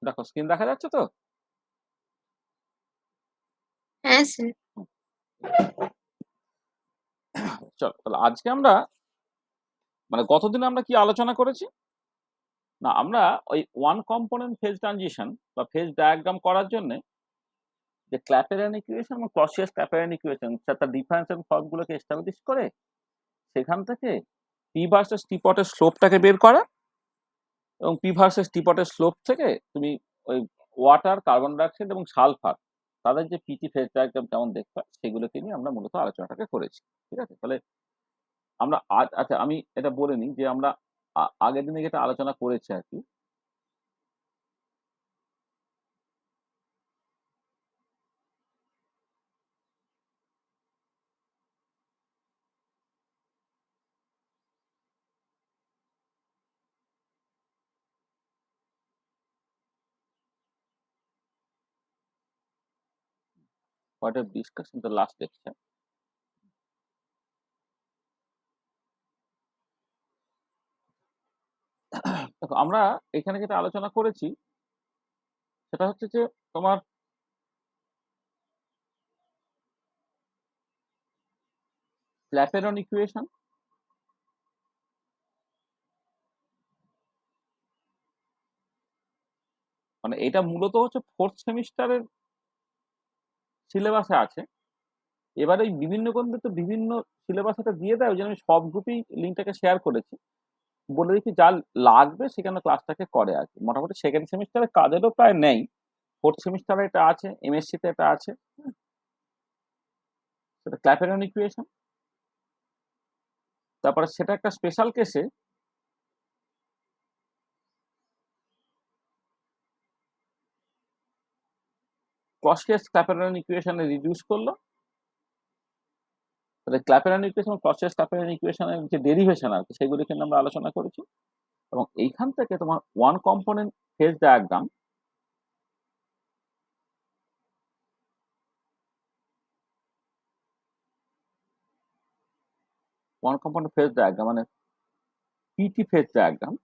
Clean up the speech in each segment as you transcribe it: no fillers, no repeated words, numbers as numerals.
দেখো স্ক্রিন দেখা যাচ্ছে তো? হ্যাঁ স্যার। চলো তাহলে আজকে আমরা মানে গতদিন আমরা কি আলোচনা করেছি না, আমরা ওই ওয়ান কম্পোনেন্ট ফেজ ট্রানজিশন বা ফেজ ডায়াগ্রাম করার জন্য যে ক্ল্যাপেরান ইকুয়েশন এবং ক্লসিয়াস ক্ল্যাপেরান ইকুয়েশন তার ডিফারেন্স এন্ড ফর্মগুলোকে এস্টাবলিশ করে সেখান থেকে পি ভার্সেস টি পটের স্লোপটাকে বের করা এবং পি ভার্সেস টি পটের স্লোপ থেকে তুমি ওই ওয়াটার, কার্বন ডাইঅক্সাইড এবং সালফার তাদের যে পিটি ফেজ ডায়াগ্রাম কেমন দেখতে হয় সেগুলোকে নিয়ে আমরা মূলত আলোচনাটাকে করেছি। ঠিক আছে, তাহলে আমরা আজ আচ্ছা আমি এটা বলে নিই যে আমরা আগের দিনে যেটা আলোচনা করেছি আর কি। What I've discussed in the last lecture. দেখো আমরা এখানে যেটা আলোচনা করেছি সেটা হচ্ছে যে তোমার ক্ল্যাপেরন ইকুয়েশন, মানে এটা মূলত হচ্ছে ফোর্থ সেমিস্টারের সিলেবাসে আছে। এবার এই বিভিন্ন গ্রন্থে তো বিভিন্ন সিলেবাস এটা দিয়ে দেয়, ওই জন্য আমি সব গ্রুপেই লিঙ্কটাকে শেয়ার করেছি। বলে দিচ্ছি যা লাগবে সেখানে ক্লাসটাকে করে আর কি। মোটামুটি সেকেন্ড সেমিস্টারে কাজেরও প্রায় নেই, ফোর্থ সেমিস্টারে এটা আছে, এমএসসি তে এটা আছে। সেটা ক্ল্যাপেরন ইকুয়েশন, তারপরে সেটা একটা স্পেশাল কেসে ক্লসিয়াস ক্ল্যাপেরন ইকুয়েশনে রিডিউস করলো। তাহলে ক্ল্যাপেরন ইকুয়েশন এবং ক্লসিয়াস ক্ল্যাপেরন ইকুয়েশনের যে ডেরিভেশন আর কি সেগুলি কিন্তু আমরা আলোচনা করেছি। এবং এইখান থেকে তোমার one component phase diagram, one component phase diagram মানে পিটি ফেজ ডায়াগ্রাম,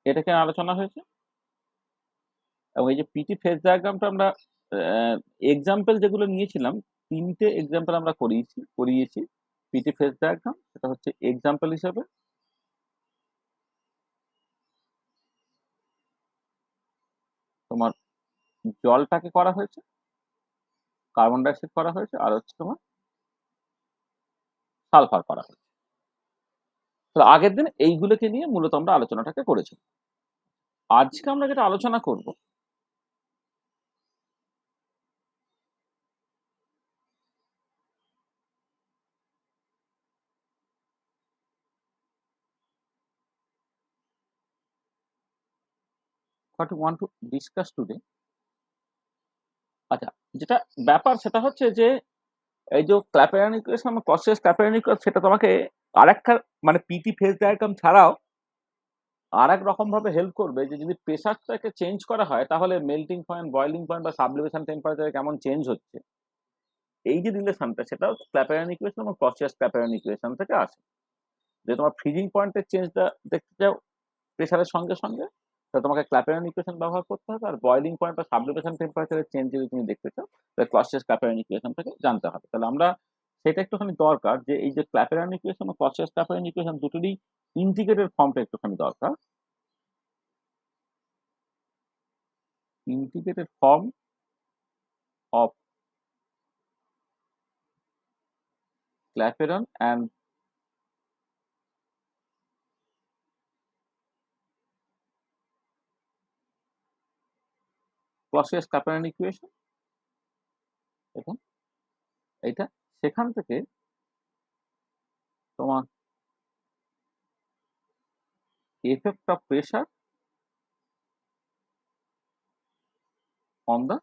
এটাকে আলোচনা হয়েছে। এবং এই যে পিটি ফেজ ডায়াগ্রামটা আমরা এক্সাম্পল যেগুলো নিয়েছিলাম, তিনটে এক্সাম্পল আমরা করিয়েছি পিটি ফেজ ডায়াগ্রাম। সেটা হচ্ছে এক্সাম্পল হিসেবে তোমার জলটাকে করা হয়েছে, কার্বন ডাইঅক্সাইড করা হয়েছে, আর হচ্ছে তোমার সালফার করা হয়েছে। তো আগের দিন এইগুলোকে নিয়ে মূলত আমরা আলোচনাটাকে করেছি। আজকে আমরা যেটা আলোচনা করব what we want to discuss today, আচ্ছা যেটা ব্যাপার সেটা হচ্ছে যে এই যে ক্ল্যাপেরান ইকুয়েশন এবং ক্লসিয়াস ক্ল্যাপেরান ইকুয়েশন সেটা তোমাকে আরেকটা মানে পিটি ফেজ ডায়াগ্রাম ছাড়াও আর এক রকম ভাবে হেল্প করবে যে যদি প্রেসারটাকে চেঞ্জ করা হয় তাহলে মেল্টিং পয়েন্ট, বয়লিং পয়েন্ট বা সাবলিমেশন টেম্পারেচারে কেমন চেঞ্জ হচ্ছে, এই যে রিলেশনটা সেটাও ক্ল্যাপেরান ইকুয়েশন এবং ক্লসিয়াস ক্ল্যাপেরান ইকুয়েশন থেকে আসে। যে তোমার ফ্রিজিং পয়েন্টের চেঞ্জটা দেখতে চাও প্রেসারের সঙ্গে সঙ্গে, তাহলে তোমাকে ক্ল্যাপেরান ইকুয়েশন ব্যবহার করতে হবে। আর বয়লিং পয়েন্ট বা সাবলিমেশন টেম্পারেচারের চেঞ্জ যদি তুমি দেখতে চাও তাহলে ক্লসিয়াস ক্ল্যাপেরান ইকুয়েশন থেকে জানতে হবে। তাহলে আমরা সেটা একটুখানি দরকার যে এই যে ক্ল্যাপেরান ইকুয়েশন ও ক্লসিয়াস ক্ল্যাপেরান ইকুয়েশন দুটোরই ইন্টিগ্রেটেড ফর্মটা একটুখানি দরকার। Integrated form of Clapeyron and Clausius Clapeyron equation, দেখুন এইটা সেখান থেকে তোমার effect of pressure on the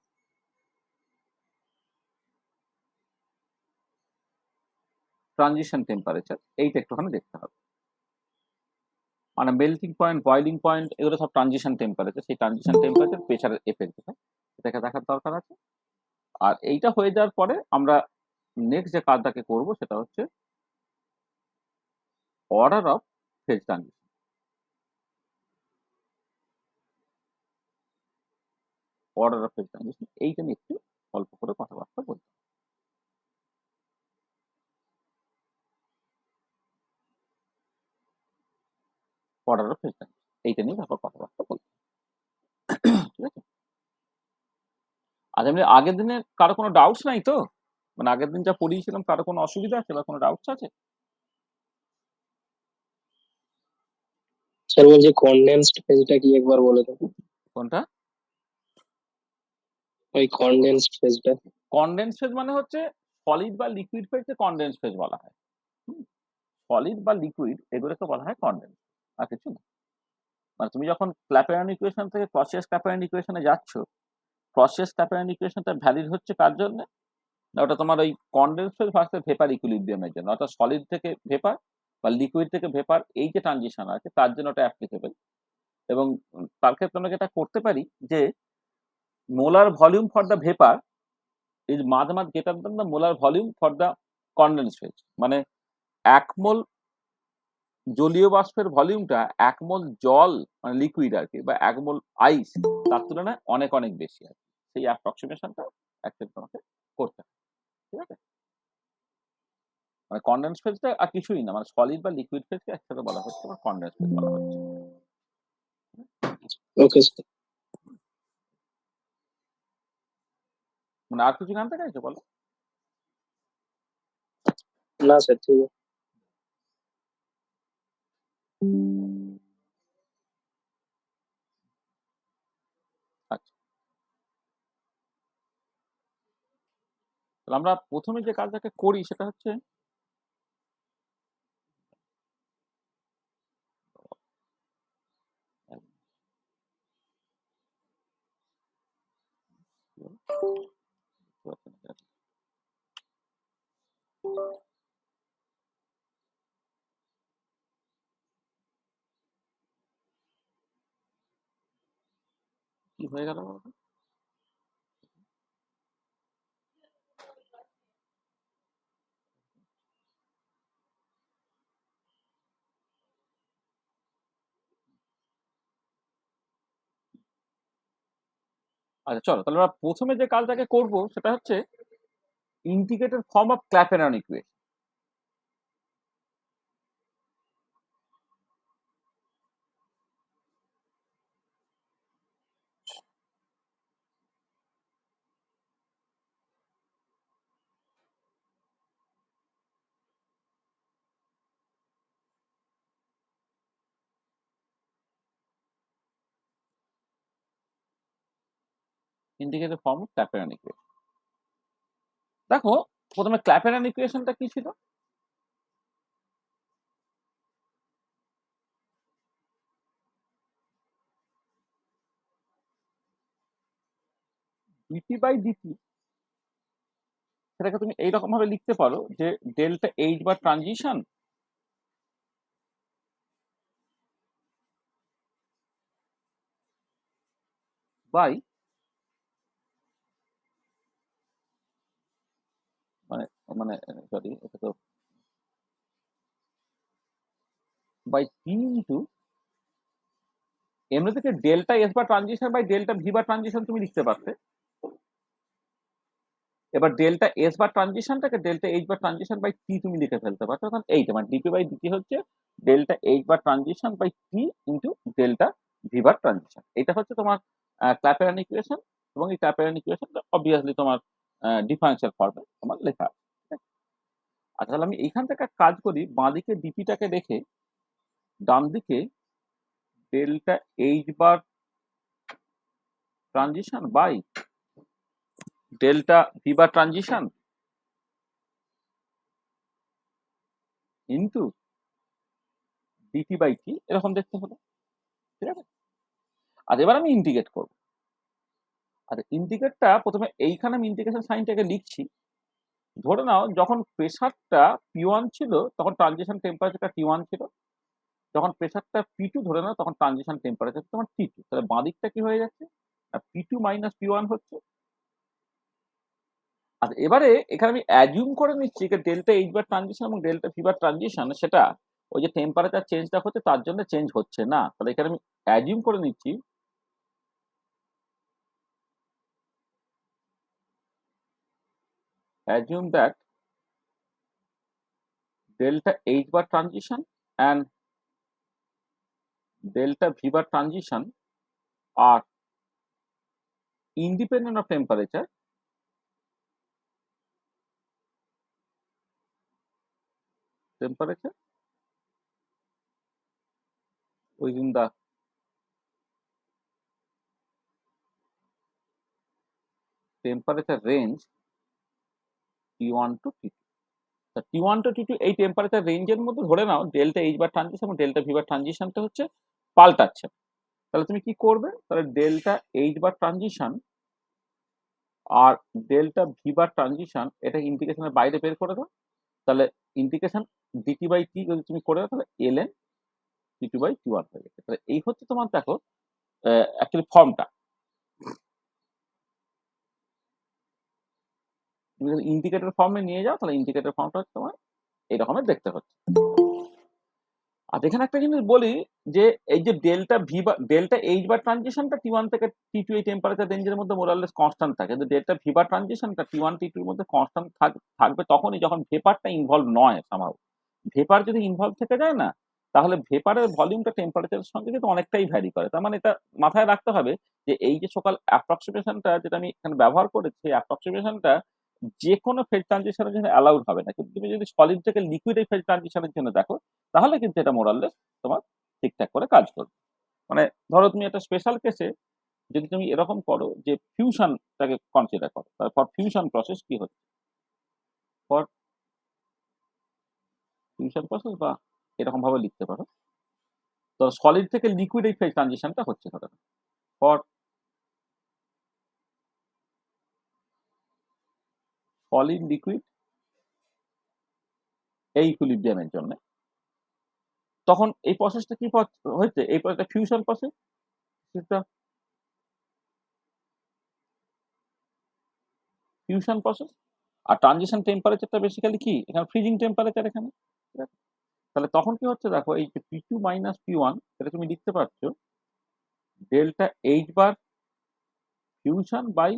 transition temperature, এইটা একটুখানি দেখতে হবে। মানে মেল্টিং পয়েন্ট, বয়লিং পয়েন্ট এগুলো সব ট্রানজিশন টেম্পারেচার, সেই ট্রানজিশন টেম্পারেচার প্রেসারের এফেক্ট যেটা এটাকে দেখার দরকার আছে। আর এইটা হয়ে যাওয়ার পরে আমরা নেক্সট যে কাজটাকে করব সেটা হচ্ছে order of phase transition. Order of phase transition, এইটা নিয়ে একটু অল্প করে কথাবার্তা বলতে। অর্ডার অফ ফেজ ট্রানজিশন এইটা নিয়ে তারপর কথাবার্তা বলতে, ঠিক আছে? আচ্ছা, এমনি আগের দিনে কারো কোনো ডাউটস নাই তো? মানে আগের দিন যা পড়িয়েছিলাম কারো কোনো অসুবিধা আছে বা কোনো ডাউটস আছে? স্যার বলছি কনডেন্সড ফেজটা কি একবার বলে দেন? কোনটা? ওই কনডেন্সড ফেজটা। কনডেন্স ফেজ মানে হচ্ছে সলিড বা লিকুইড ফেজকে কনডেন্স ফেজ বলা হয়। সলিড বা লিকুইড এগুলোকে বলা হয় কনডেন্স, আর কিছু না। মানে তুমি যখন ক্ল্যাপেরন ইকুয়েশন থেকে ক্লসিয়াস ক্ল্যাপেরন ইকুয়েশনে যাচ্ছ, ক্লসিয়াস ক্ল্যাপেরন ইকুয়েশনটা ভ্যালিড হচ্ছে কার জন্য? না, ওটা তোমার ওই কনডেন্স ফেজ ভার্সেস ভেপার ইকুইলিব্রিয়ামের জন্য, অর্থাৎ সলিড থেকে ভেপার বা লিকুইড থেকে ভেপার এই যে ট্রানজিশন আছে তার জন্য ওটা অ্যাপ্লিকেবল। এবং তার ক্ষেত্রে আমরা যেটা করতে পারি যে molar volume for the vapour is মাঝ মাঝ greater than the molar volume for the condense phase. মানে 1 মোল জলীয় বাষ্পের ভলিউমটা 1 মোল জল মানে লিকুইড আর কি, বা 1 মোল আইস তার তুলনায় অনেক অনেক বেশি আছে। সেই অ্যাপ্রক্সিমেশনটা অ্যাকচুয়ালি তোমাকে করতে হবে, ঠিক আছে? মানে কনডেন্স ফেজটা আর কিছুই না, মানে সলিড বা লিকুইড ফেজকে একসাথে বলা হচ্ছে বা কনডেন্স ফেজ বলা হচ্ছে। Okay sir. মানে আর কিছু জানতে চাইছো বলো? না স্যার, ঠিক আছে। আচ্ছা, তাহলে আমরা প্রথমে যে কাজটাকে করি সেটা হচ্ছে কি হয়ে গেল বলতো? আচ্ছা চলো, তাহলে আমরা প্রথমে যে কাজটাকে করব সেটা হচ্ছে integrated form of Clapeyron equation. Integrated form of Clapeyron equation. দেখো, প্রথমে ক্ল্যাপেরন ইকুয়েশনটা কি ছিল? ডিটি বাই ডিটি, সেটাকে তুমি এইরকম ভাবে লিখতে পারো যে ডেল্টা এইচ বা ট্রানজিশন বাই মানে মানে সরি, এটা তো বাই টি ইন্টু এমনি থেকে ডেল্টা এস বা ট্রানজিশন বাই ডেল্টা ভি বা ট্রানজিশন তুমি লিখতে পারতে। এবার ডেল্টা এস বা ট্রানজিশনটাকে ডেল্টা এইচ বা ট্রানজিশন বাই টি তুমি লিখে ফেলতে পারছো। তখন এইটা মানে ডিপি বাই ডিটি হচ্ছে ডেল্টা এইচ বা transition by T into delta V বা ট্রানজিশন। এটা হচ্ছে তোমার ক্ল্যাপেরন ইকুয়েশন। এবং এই ক্ল্যাপেরন ইকুয়েশনটা অবভিয়াসলি তোমার ডিফারেন্সিয়াল ফর্মে তোমার লেখা আছে, ঠিক আছে? আচ্ছা, তাহলে আমি এইখান থেকে কাজ করি, বাঁ দিকে ডিপিটাকে রেখে ডান দিকে delta H bar transition by delta V bar transition into DT by T এরকম দেখতে হলো, ঠিক আছে? আর এবার আমি ইন্টিগ্রেট করবো। আর ইন্টিগ্রেটটা প্রথমে এইখানে আমি ইন্টিগ্রেশন সাইনটাকে লিখছি। ধরে নাও যখন প্রেসারটা P1 ছিল তখন ট্রানজিশন টেম্পারেচারটা T1 ছিল। যখন প্রেসারটা P2 ধরে নাও তখন ট্রানজিশন টেম্পারেচার তোমার T2। তাহলে বাঁ দিকটা কি হয়ে যাচ্ছে? P2 মাইনাস P1 হচ্ছে। আর এবারে এখানে আমি অ্যাজিউম করে নিচ্ছি যে ডেল্টা এইচ বার ট্রানজিশন এবং ডেল্টা ভি বার ট্রানজিশন সেটা ওই যে টেম্পারেচার চেঞ্জটা হচ্ছে তার জন্য চেঞ্জ হচ্ছে না। তাহলে এখানে আমি অ্যাজিউম করে নিচ্ছি assume that delta H bar transition and delta V bar transition are independent of temperature within the temperature range T1 to T2. তা T1 to T2 এই টেম্পারেচার রেঞ্জের মধ্যে ধরে নাও ডেল্টা এইচ বার ট্রানজিশন এবং delta V বার ট্রানজিশনটা হচ্ছে পাল্টাচ্ছে। তাহলে তুমি কি করবে? তাহলে ডেল্টা এইচ বার ট্রানজিশন আর ডেল্টা ভি বার ট্রানজিশন এটা ইন্টিগ্রেশনের বাইরে বের করে দাও। তাহলে ইন্টিগ্রেশন ডিটি বাই টি যদি তুমি করে দাও তাহলে এলএন টি2 বাই টি1 হয়ে যাবে। তাহলে এই হচ্ছে তোমার দেখো অ্যাকচুয়ালি ফর্মটা। তুমি যদি ইন্ডিকেটর ফর্মে নিয়ে যাও তাহলে ইন্ডিকেটর ফর্মটা হচ্ছে তোমার এই রকমের দেখতে হচ্ছে। আর এখানে একটা জিনিস বলি যে এই যে ডেল্টা ভি বা ডেল্টা এইচ বার ট্রানজিশনটা টি1 থেকে টি2 এই টেম্পারেচার রেঞ্জের মধ্যে মোরালেস কনস্ট্যান্ট থাকে, কিন্তু ডেল্টা ভি বার ট্রানজিশনটা টি1 টি2 এর মধ্যে কনস্ট্যান্ট থাকবে তখনই যখন ভেপারটা ইনভলভ নয়। সামাও ভেপার যদি ইনভলভ থেকে যায় না তাহলে ভেপারের ভলিউমটা টেম্পারেচারের সঙ্গে কিন্তু অনেকটাই ভ্যারি করে। তার মানে এটা মাথায় রাখতে হবে যে এই যে সকাল অ্যাপ্রক্সিমেশনটা যেটা আমি এখানে ব্যবহার করেছি সেই অ্যাপ্রক্সিমেশনটা যে কোনো ফেজ ট্রানজিশনের জন্য অ্যালাউড হবে না, কিন্তু তুমি যদি সলিড থেকে লিকুইড এই ফেজ ট্রানজিশনের জন্য দেখো তাহলে কিন্তু এটা মোরাললেস তোমার ঠিকঠাক করে কাজ করবে। মানে ধরো তুমি একটা স্পেশাল কেসে যদি তুমি এরকম করো যে ফিউশনটাকে কনসিডার করো, ফর ফিউশন প্রসেস কি হচ্ছে, ফর ফিউশন প্রসেস বা এরকম ভাবে লিখতে পারো তো সলিড থেকে লিকুইড এই ফেজ ট্রানজিশনটা হচ্ছে ধরো ফর সলিড লিকুইড এই ইকুইলিব্রিয়ামের জন্য, তখন এই প্রসেসটা কি হচ্ছে, এই প্রসেসটা ফিউশন প্রসেস, ফিউশন প্রসেস। আর ট্রানজিশন টেম্পারেচারটা বেসিক্যালি কি এখানে ফ্রিজিং টেম্পারেচার এখানে। তাহলে তখন কি হচ্ছে দেখো এই যে P two minus P one এটা তুমি লিখতে পারছো delta H bar fusion by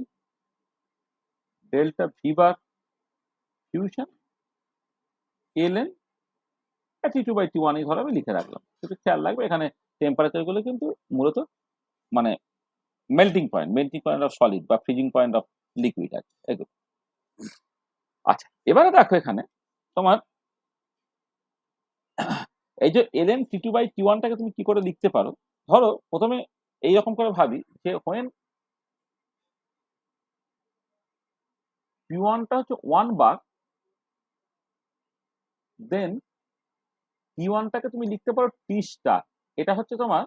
delta V bar fusion LN T two by T one এই ধরে আমি লিখে রাখলাম। কিন্তু খেয়াল রাখবে এখানে টেম্পারেচার গুলো কিন্তু মূলত মানে মেল্টিং পয়েন্ট অফ সলিড বা ফ্রিজিং পয়েন্ট অফ লিকুইড আছে এগুলো। আচ্ছা এবারে দেখো এখানে তোমার এই যে এলএন টি টু বাই টি ওয়ানটাকে তুমি কি করে লিখতে পারো। ধরো প্রথমে এইরকম করে ভাবি যে হোয়েন পি ওয়ানটা হচ্ছে 1 বার, দেন টি ওয়ানটাকে তুমি লিখতে পারো টি স্টার। এটা হচ্ছে তোমার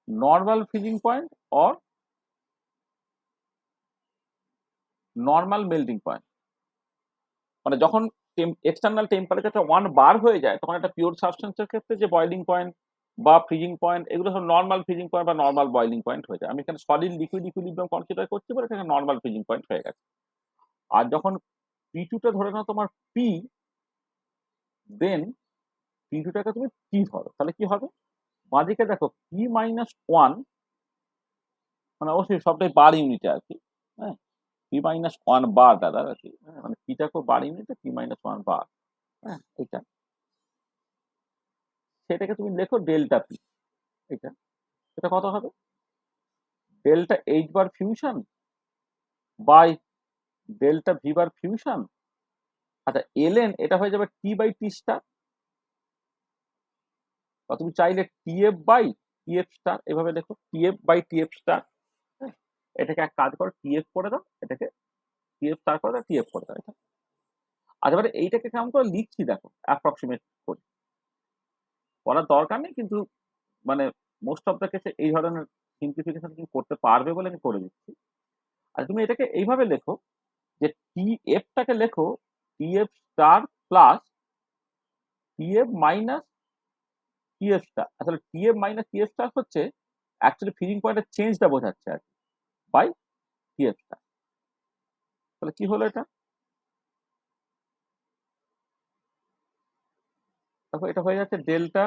normal freezing point or normal melting point. মানে যখন এক্সটার্নাল টেম্পারেচারটা 1 বার হয়ে যায় তখন একটা পিওর সাবস্টেন্সের ক্ষেত্রে যে বয়লিং পয়েন্ট বা ফ্রিজিং পয়েন্ট এগুলো সব নর্মাল ফ্রিজিং পয়েন্ট বা নর্মাল বয়লিং পয়েন্ট হয়ে যায়। আমি এখানে সলিড লিকুইড ইকুইলিব্রিয়াম কনসিডার করছি বলে এখানে নর্মাল ফ্রিজিং পয়েন্ট হয়ে গেছে। আর যখন পি টুটা ধরে নাও তোমার পি, দেন পি টুটাকে তুমি টি ধরো, তাহলে কি হবে বাঁদিকে দেখো পি মাইনাস ওয়ান, মানে অবশ্যই সবটাই বার ইউনিটে আর কি। হ্যাঁ পি মাইনাস ওয়ান বার দাদা আর কি, মানে পিটাকেও বার ইউনিটে পি মাইনাস ওয়ান বার। হ্যাঁ এটা সেটাকে তুমি লেখো ডেল্টা পি। এটা এটা কত হবে delta H bar fusion by delta V bar fusion. আচ্ছা এলএন এটা হয়ে যাবে টি বাই টি স্টার, বা তুমি চাইলে টিএফ বাই টিএফ স্টার এভাবে দেখো টিএফ বাই টিএফ স্টার। এটাকে এক কাজ করো টিএফ করে দাও, এটাকে টিএফ স্টার করে দাও, টিএফ করে দাও এটা। আচ্ছা এবারে এইটাকে কেমন করে লিখছি দেখো অ্যাপ্রক্সিমেট করে, করার দরকার নেই কিন্তু মানে মোস্ট অফ দ্য কেসে এই ধরনের সিম্পলিফিকেশন তুমি করতে পারবে বলে আমি করে দিচ্ছি। আর তুমি এটাকে এইভাবে লেখো যে টিএফটাকে লেখো TF star plus TF minus TF star. আসলে টিএফ মাইনাস টিএফ স্টার হচ্ছে অ্যাকচুয়ালি ফ্রিজিং পয়েন্টের চেঞ্জটা বোঝাচ্ছে আর কি বাই টিএফ স্টার। তাহলে কি হলো এটা দেখো এটা হয়ে যাচ্ছে delta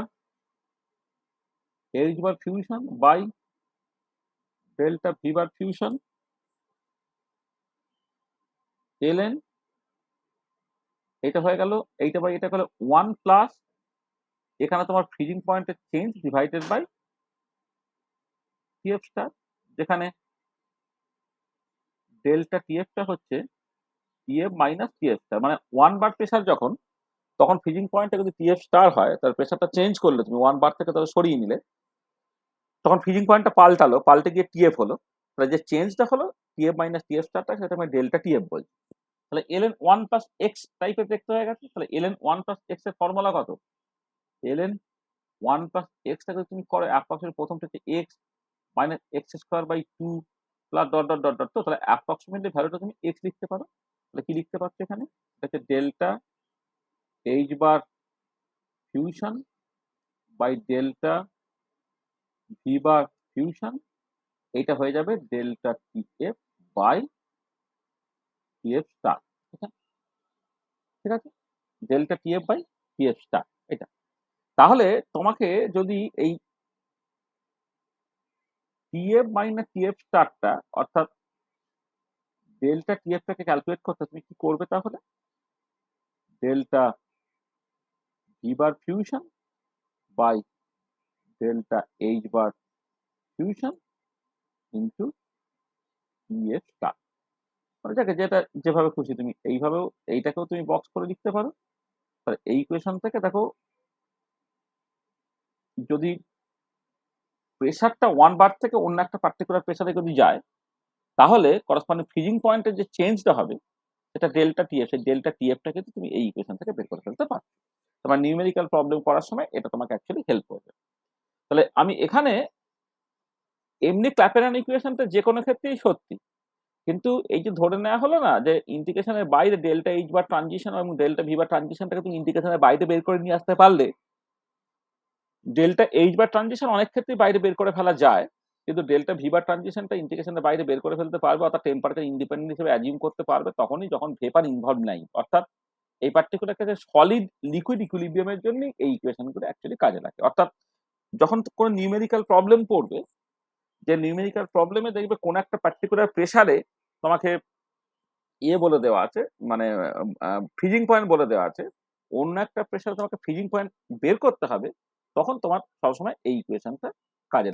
H bar fusion by delta V bar fusion ln এটা হয়ে গেল, এইটা বাই এটা গেল 1 প্লাস এখানে তোমার ফ্রিজিং পয়েন্টের change divided by TF star, যেখানে ডেল্টা টিএফটা হচ্ছে টিএফ মাইনাস টিএফ স্টার। মানে 1 বার প্রেসার যখন, তখন ফ্রিজিং পয়েন্টটা যদি টিএফ স্টার হয়, তার প্রেসারটা চেঞ্জ করলে তুমি 1 বার থেকে তাহলে সরিয়ে নিলে, তখন ফ্রিজিং পয়েন্টটা পাল্টে গিয়ে টিএফ হলো। তাহলে যে চেঞ্জটা হলো টিএফ মাইনাস টিএফ স্টারটা, সেটা আমি ডেল্টা টিএফ বলছি। তাহলে ln 1 প্লাস এক্স টাইপের দেখতে হয়ে গেছে। তাহলে ln 1 প্লাস এক্স এর ফর্মুলা কত? ln 1 প্লাস এক্সটাকে তুমি করো অ্যাপ্রক্সিমেটলি প্রথম থেকে X minus X square by 2 plus dot dot dot dot. তো তাহলে অ্যাপ্রক্সিমেটলি ভ্যালুটা তুমি এক্স লিখতে পারো। তাহলে কি লিখতে পারছো এখানে? এটা হচ্ছে delta H bar fusion by delta V bar fusion, এইটা হয়ে যাবে delta TF by TF star. ঠিক আছে, delta TF by TF star এটা। তাহলে তোমাকে যদি এই টিএফ মাইনাস টিএফ স্টারটা অর্থাৎ ডেল্টা টিএফটাকে ক্যালকুলেট করতে, তুমি কি করবে তাহলে? Delta V bar fusion by delta H bar fusion into TF star. যাকে যেটা যেভাবে খুশি তুমি এইভাবেও এইটাকেও তুমি বক্স করে লিখতে পারো। তাহলে এই ইকুয়েশন থেকে দেখো, যদি প্রেসারটা 1 বার থেকে অন্য একটা পার্টিকুলার প্রেসারে যদি যায়, তাহলে করসপন্ডিং ফ্রিজিং পয়েন্টের যে চেঞ্জটা হবে সেটা ডেল্টা টিএফ, সেই ডেল্টা টিএফটাকে তুমি এই ইকুয়েশন থেকে বের করে ফেলতে পারো। তোমার নিউমেরিক্যাল প্রবলেম করার সময় এটা তোমাকে অ্যাকচুয়ালি হেল্প করবে। তাহলে আমি এখানে এমনি ক্ল্যাপেরান ইকুয়েশনটা যে কোনো ক্ষেত্রেই সত্যি, কিন্তু এই যে ধরে নেওয়া হলো না যে ইন্টিগ্রেশনের বাইরে ডেল্টা এইচ বার ট্রানজিশন এবং ডেল্টা ভি বার ট্রানজিশনটাকে তুমি ইন্টিগ্রেশনের বাইরে বের করে নিয়ে আসতে পারলে, ডেল্টা এইচ বার ট্রানজিশন অনেক ক্ষেত্রেই বাইরে বের করে ফেলা যায়, কিন্তু ডেল্টা ভি বার ট্রানজিশনটা ইন্টিগ্রেশনের বাইরে বের করে ফেলতে পারবে, অর্থাৎ টেম্পারেচার ইন্ডিপেন্ডেন্ট হিসেবে অ্যাজিউম করতে পারবে তখনই যখন ভেপার ইনভলভ নাই। অর্থাৎ এই পার্টিকুলার ক্ষেত্রে সলিড লিকুইড ইকুইলিব্রিয়ামের জন্য এই ইকুয়েশনগুলো অ্যাকচুয়ালি কাজে লাগে। অর্থাৎ যখন কোনো নিউমেরিক্যাল প্রবলেম পড়বে, যে নিউমেরিক্যাল প্রবলেমে দেখবে কোন একটা পার্টিকুলার প্রেসারে তোমাকে ইয়ে বলে দেওয়া আছে, মানে ফ্রিজিং পয়েন্ট বলে দেওয়া আছে, অন্য একটা প্রেসারে তোমাকে ফ্রিজিং পয়েন্ট বের করতে হবে, তখন তোমার সবসময় এই ইকুয়েশনটা কাজে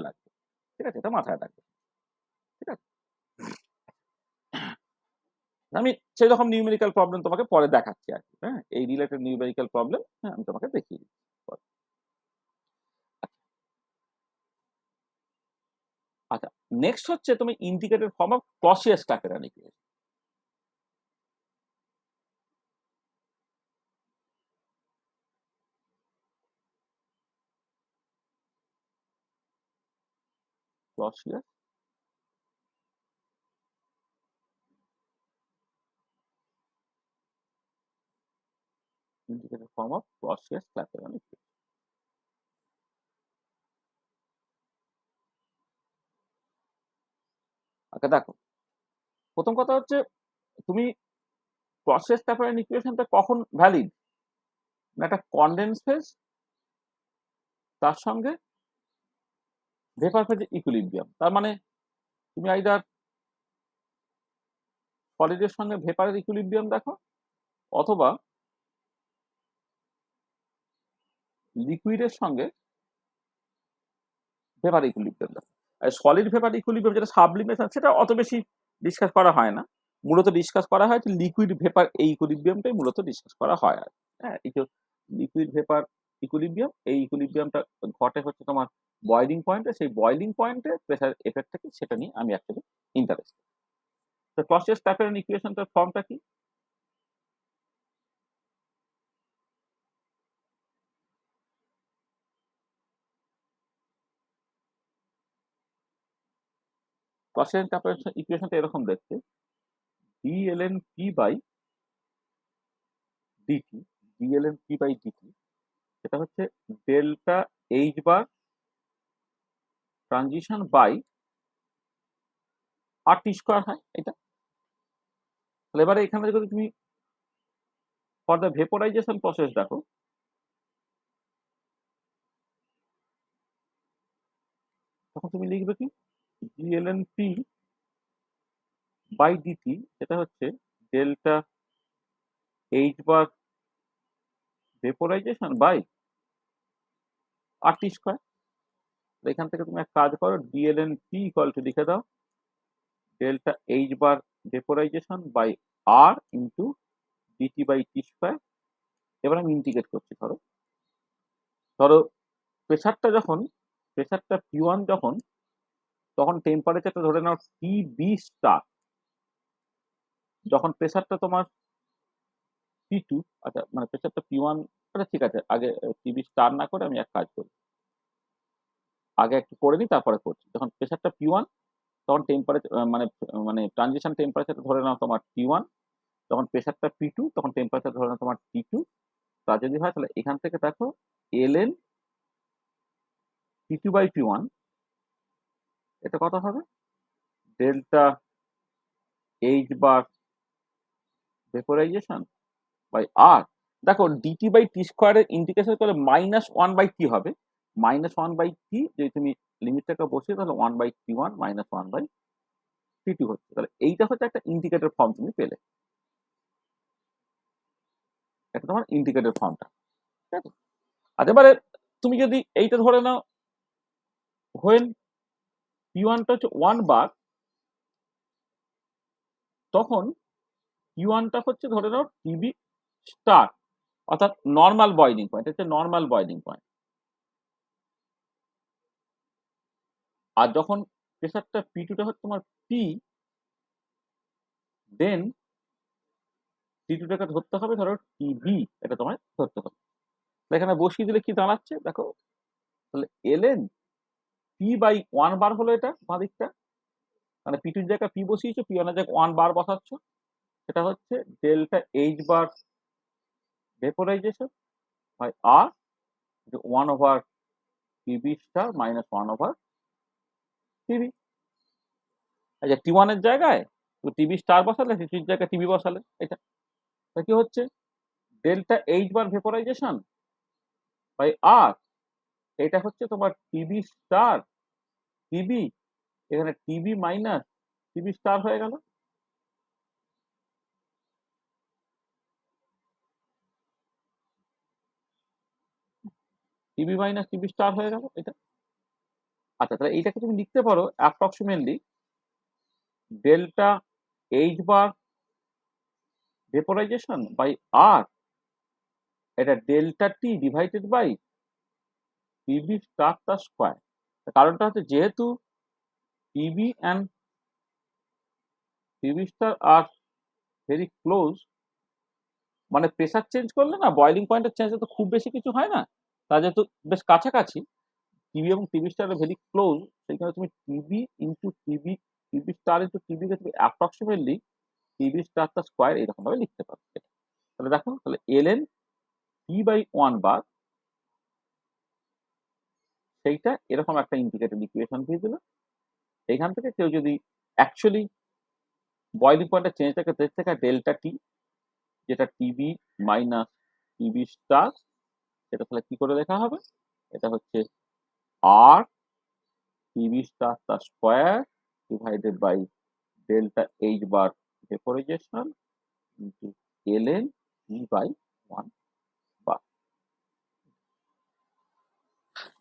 লাগবে। ঠিক আছে, এটা মাথায় রাখবে। ঠিক আছে, আমি সেই রকম নিউমেরিক্যাল প্রবলেম তোমাকে পরে দেখাচ্ছি আর কি। হ্যাঁ, এই রিলেটেড নিউমেরিক্যাল প্রবলেম আমি তোমাকে দেখিয়ে দিচ্ছি পরে। আচ্ছা, নেক্সট হচ্ছে তুমি integrated form of Clausius Clapeyron equation. Clausius integrated form of Clausius Clapeyron equation. আচ্ছা দেখো, প্রথম কথা হচ্ছে তুমি ক্লসিয়াস ক্ল্যাপেরান ইকুয়েশনটা কখন ভ্যালিড? না, একটা কনডেন্স ফেজ, তার সঙ্গে ভেপার ফেজের ইকুইলিব্রিয়াম। তার মানে তুমি আইদার সলিডের সঙ্গে ভেপারের ইকুইলিব্রিয়াম দেখো, অথবা লিকুইডের সঙ্গে ভেপার ইকুইলিব্রিয়াম দেখো। আর সলিড ভেপার ইকুইলিব্রিয়াম যেটা সাবলিমেশন, সেটা অত বেশি ডিসকাস করা হয় না। মূলত ডিসকাস করা হয় যে লিকুইড ভেপার এই ইকুইলিব্রিয়ামটাই মূলত ডিসকাস করা হয়। আর হ্যাঁ, এই যে লিকুইড ভেপার ইকুইলিব্রিয়াম, এই ইকুইলিব্রিয়ামটা ঘটে হচ্ছে তোমার বয়লিং পয়েন্টে, সেই বয়লিং পয়েন্টে প্রেসার এফেক্ট থাকে, সেটা নিয়ে আমি অ্যাকচুয়ালি ইন্টারেস্টেড। তো ক্লসিয়াস ক্ল্যাপেরান ইকুয়েশনটার ফর্মটা কি? ক্লসিয়াস ক্ল্যাপেরান ইকুয়েশনটা এরকম দেখতে, dln p বাই dt, dln p বাই dt, সেটা হচ্ছে delta H bar transition by R T square হয় এটা। তাহলে এবারে এখানে যদি তুমি ফর দ্য ভেপোরাইজেশন প্রসেস দেখো, তখন তুমি লিখবে কি dln p বাই dt, সেটা হচ্ছে delta H bar vaporisation by R T square. এখান থেকে তুমি এক কাজ করো, ডিএলএন টি ইকুয়াল টু লিখে দাও delta H bar vaporisation by R into DT by T square. এবার আমি ইন্টিগ্রেট করছি। ধরো ধরো প্রেসারটা P1 যখন, তখন টেম্পারেচারটা ধরে নাও টিবি স্টার। যখন প্রেসারটা তোমার P2, আচ্ছা মানে প্রেসারটা P1, আচ্ছা ঠিক আছে, আগে টিবি স্টার না করে আমি এক কাজ করি, আগে একটু করে নিই তারপরে করছি। যখন প্রেসারটা P1 তখন টেম্পারেচার মানে মানে ট্রানজিশন টেম্পারেচার ধরে নাও তোমার T1। যখন প্রেসারটা P2 তখন টেম্পারেচার ধরে নাও তোমার T2। তা যদি হয় তাহলে এখান থেকে দেখো ln P2 বাই P1 এটা কত হবে, delta H bar vaporisation by R. দেখো ডিটি বাই টি স্কোয়ারের ইন্টিগ্রেশন করলে -1/t হবে। -1/t যদি তুমি লিমিটটাকে বসিয়ে তাহলে 1/T1 -1/T2 হচ্ছে। তাহলে এইটা হচ্ছে একটা ইন্ডিকেটর ফর্ম তুমি পেলে, এটা তোমার ইন্ডিকেটর ফর্মটা, ঠিক আছে। আর এবারে তুমি যদি এইটা ধরে নাও হোয়েন P1টা হচ্ছে 1 বার, তখন P1টা হচ্ছে ধরে নাও টিবি স্টার, অর্থাৎ নর্মাল বয়লিং পয়েন্ট, হচ্ছে নর্মাল বয়লিং পয়েন্ট। আর যখন প্রেসারটা P2টা হচ্ছে তোমার P, দেন T2টাকে ধরতে হবে ধরো টিবি, এটা তোমায় ধরতে হবে। এখানে বসিয়ে দিলে কি দাঁড়াচ্ছে দেখো, তাহলে ln পি বাই 1 বার হলো এটা বাঁ দিকটা, মানে P2 জায়গায় P বসিয়েছো, P1 এর জায়গায় 1 বার বসাচ্ছ, সেটা হচ্ছে delta H bar vaporisation by R 1 over T B star minus 1 over T B. আচ্ছা T1 এর জায়গায় তো টিবি স্টার বসালে, টির জায়গায় টিবি বসালে, এটা কি হচ্ছে delta H bar vaporisation by R, এটা হচ্ছে তোমার টিবি স্টার টিবি, এখানে টিবি মাইনাস টিবি স্টার হয়ে গেল। টিবি মাইনাস টিবি স্টার হয়ে গেল এটা। আচ্ছা তাহলে এইটাকে তুমি লিখতে পারো approximately delta H bar vaporisation by R, এটা delta T divided by TB star তার স্কোয়ার। কারণটা হচ্ছে যেহেতু TB and TB star are very close, মানে প্রেসার চেঞ্জ করলে না বয়লিং পয়েন্টের চেঞ্জ তো খুব বেশি কিছু হয় না, তা যেহেতু বেশ কাছাকাছি টিবি এবং টিবি স্টার ভেরি ক্লোজ, সেইখানে তুমি TB into TB, TB star into টিবিকে তুমি অ্যাপ্রক্সিমেটলি টিবি স্টার তার স্কোয়ার এইরকম ভাবে লিখতে পারো। তাহলে দেখো, তাহলে ln পি বাই 1 বার, সেইটা এরকম একটা ইন্টিগ্রেটেড ইকুয়েশন দিয়ে দিল। এখান থেকে কেউ যদি অ্যাকচুয়ালি বয়লিং পয়েন্টের চেঞ্জটাকে দেখতে থাকে ডেল্টা টি, যেটা টিবি মাইনাস টিবি স্টার, সেটা তাহলে কি করে লেখা হবে, এটা হচ্ছে আর টিবি স্টার তার square divided by delta H bar vaporisation into ln P by 1 bar.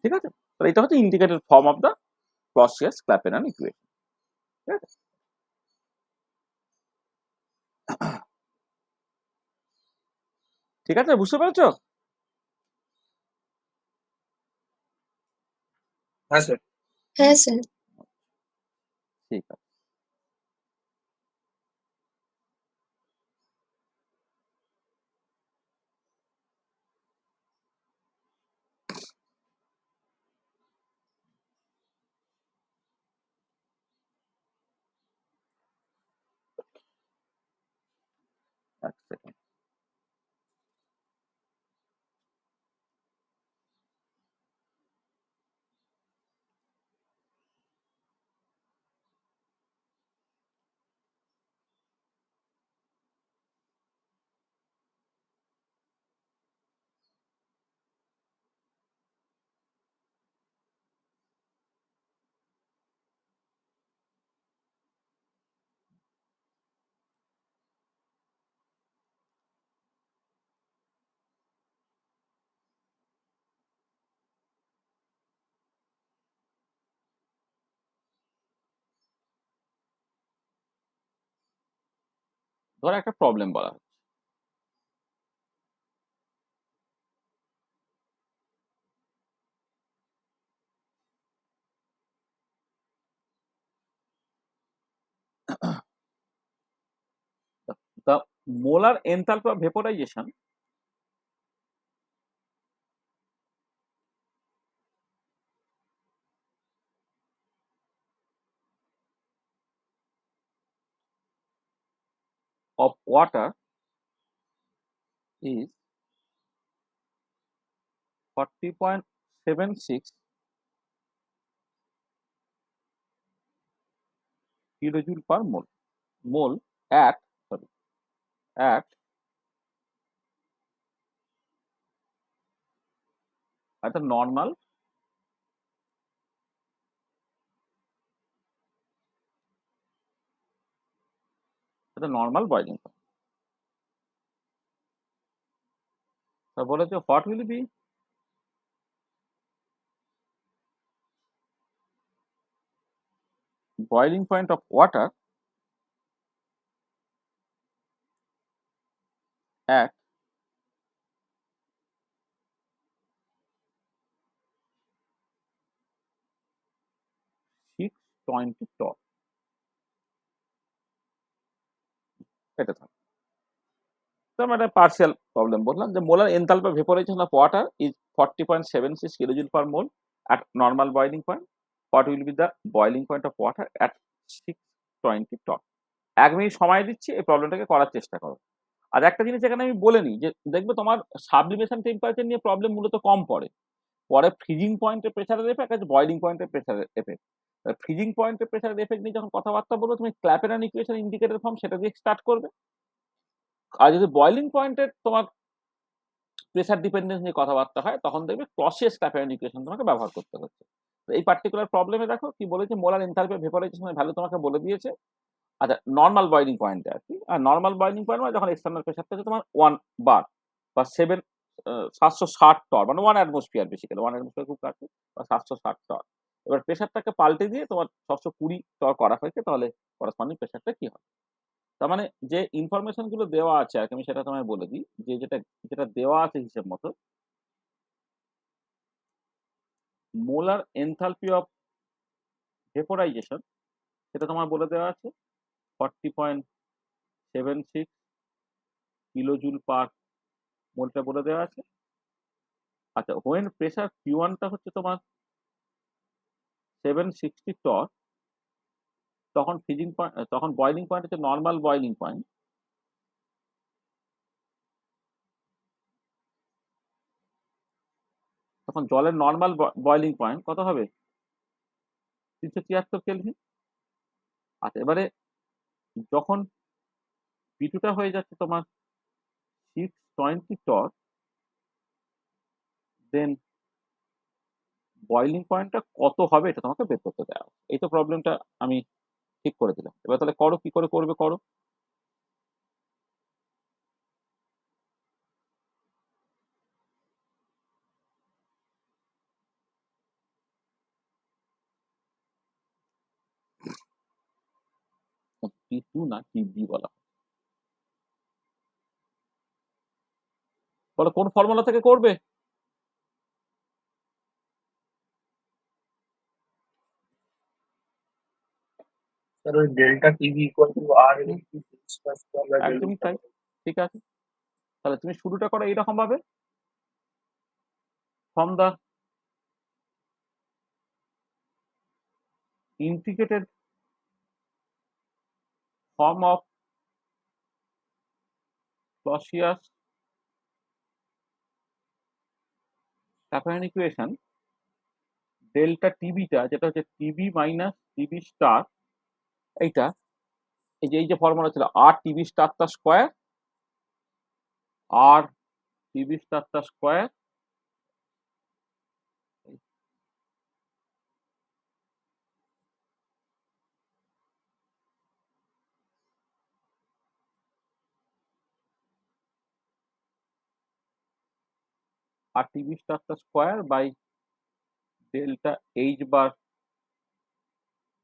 ঠিক আছে, তাহলে এটা হচ্ছে integrated form of the Clausius Clapeyron equation. ঠিক আছে, ঠিক আছে, বুঝতে পেরেছো? হ্যাঁ স্যার। হ্যাঁ স্যার। ঠিক আছে। এক সেকেন্ড। ধর একটা প্রবলেম বলা হচ্ছে। The molar enthalpy of vaporization of water is 40.76 kilojoule per mole at the normal boiling point. তা বলেছে what will be boiling point of water at 620 torr। এটা থাকে। তো আমরা একটা পার্সিয়াল প্রবলেম বললাম যে molar enthalpy of vaporisation of water is 40.76 kilojoule per mole at normal boiling point. What will be the boiling point of water at 620 torr? 1 minute সময় দিচ্ছি, এই প্রবলেমটাকে করার চেষ্টা করো। আর একটা জিনিস এখানে আমি বলে নিই যে দেখবে তোমার সাবলিমেশন টেম্পারেচার নিয়ে প্রবলেম মূলত কম পড়ে ফ্রিজিং পয়েন্টের প্রেসারের এফেক্ট আছে বয়লিং পয়েন্টের প্রেসারের এফেক্ট। ফ্রিজিং পয়েন্টের প্রেসারের এফেক্ট নিয়ে যখন কথাবার্তা বলবো তুমি ক্ল্যাপেরান ইকুয়েশন ইন্ডিকেটর ফর্ম সেটা দিয়ে স্টার্ট করবে। আর যদি বয়লিং পয়েন্টের তোমার প্রেসার ডিপেন্ডেন্স নিয়ে কথাবার্তা হয় তখন দেখবে ক্লসিয়াস ক্ল্যাপেরান ইকুয়েশন তোমাকে ব্যবহার করতে হচ্ছে। এই পার্টিকুলার প্রবলেমে দেখো কি বলেছে, মোলার এনথালপি অফ ভেপোরাইজেশনের ভ্যালু তোমাকে বলে দিয়েছে। আচ্ছা, নর্মাল বয়লিং পয়েন্টে আর কি, আর নর্মাল বয়লিং পয়েন্ট মানে যখন এক্সটার্নাল প্রেসার থেকে তোমার 1 বার বা 760 টর মানে 1 অ্যাটমসফিয়ার, বেসিক্যালি 1 অ্যাটমসফিয়ার খুব কাছে, বা 760 টর। এবার প্রেসারটাকে পাল্টে দিয়ে তোমার 620 টর করা হয়েছে, তাহলে করসপন্ডিং প্রেসারটা কি হবে? তার মানে যে ইনফরমেশন গুলো দেওয়া আছে আর কি, আমি সেটা তোমায় বলে দিই যে যেটা যেটা দেওয়া আছে হিসেব মতো, মোলার এনথালপি অফ ভেপোরাইজেশন সেটা তোমার বলে দেওয়া আছে 40.76 কিলোজুল পার মোলটা বলে দেওয়া আছে। আচ্ছা, হোয়েন প্রেসার P1 টা হচ্ছে তোমার 760 টর, তখন ফ্রিজিং পয়েন্ট, তখন বয়লিং পয়েন্ট হচ্ছে নর্মাল বয়লিং পয়েন্ট। তখন জলের নর্মাল বয়লিং পয়েন্ট কত হবে? 373 কেলভিন। আচ্ছা, এবারে যখন P2 টা হয়ে যাচ্ছে তোমার 620 টর, দেন বয়লিং পয়েন্টটা কত হবে এটা তোমাকে বের করতে দেওয়া। এই তো প্রবলেমটা আমি ঠিক করে দিলাম। এবার তাহলে করো, কি করে করবে করো। P2 না TB বলা হয়। বলো কোন ফর্মুলা থেকে করবে? স্যার ওই ডেল্টা টিভি ইকুয়াল টু আর একদমই তাই, ঠিক আছে। তাহলে তুমি শুরুটা করো এইরকম ভাবে, from the integrated form of Clausius Clapeyron equation, delta টিবিটা যেটা হচ্ছে টিবি মাইনাস টিবি স্টার, এইটা এই যে ফর্মুলা ছিল আর টিবি স্টারটা স্কোয়ার, আর টিবি স্টারটা স্কোয়ার আর টিবি স্টারটা square by delta H bar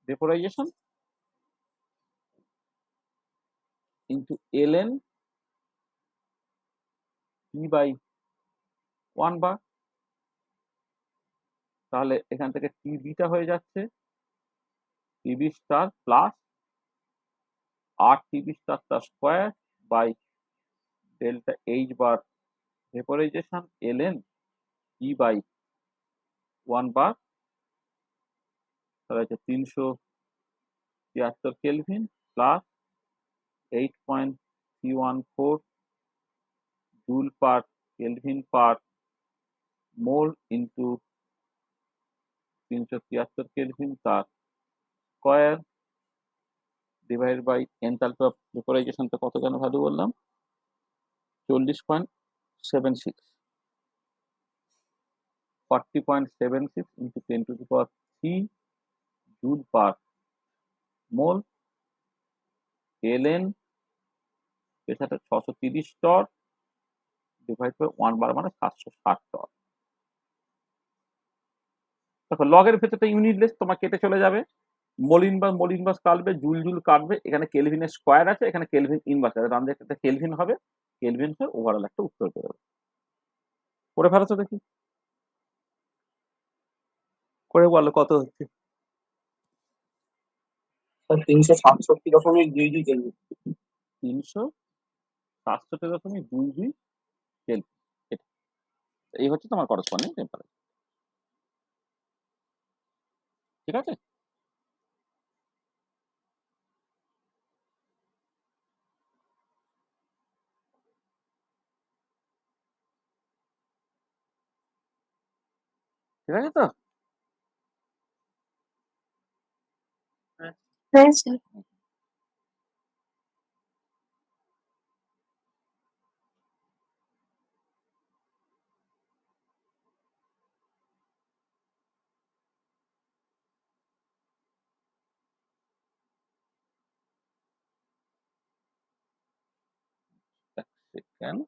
vaporisation. Into ln T/1 বার। তাহলে এখান থেকে TB টা হয়ে যাচ্ছে TB star plus RTB star তার square by delta H bar vaporisation ln T/1 বার। তাহলে হচ্ছে 373 kelvin plus 8.314 joule per kelvin per mole into 373 kelvin তার square divide by enthalpy of ভেপোরাইজেশনটা কত কেন ভ্যালু বললাম 40.76 40.76 into 10⁻³ joule per mole ln প্রেসারটা 630 torr divide by 1 bar মানে 760 টর। দেখো লগের ভেতরটা ইউনিটলেস তোমার কেটে চলে যাবে, মোল ইনভার্স কাটবে, জুল কাটবে, এখানে কেলভিনের স্কোয়ার আছে, এখানে কেলভিন ইনভার্স আছে, ডান দিকে একটা কেলভিন হবে, কেলভিন হয়ে ওভারঅল একটা উত্তর বেরোবে। করে ফেলো তো দেখি, করে বলো কত হচ্ছে। Sir 367.22 kelvin. 367.22 কেলভিন, এটা এই হচ্ছে তোমার করসপন্ডিং টেম্পারেচার। ঠিক আছে, ঠিক আছে তো। হ্যাঁ স্যার। এক সেকেন্ড,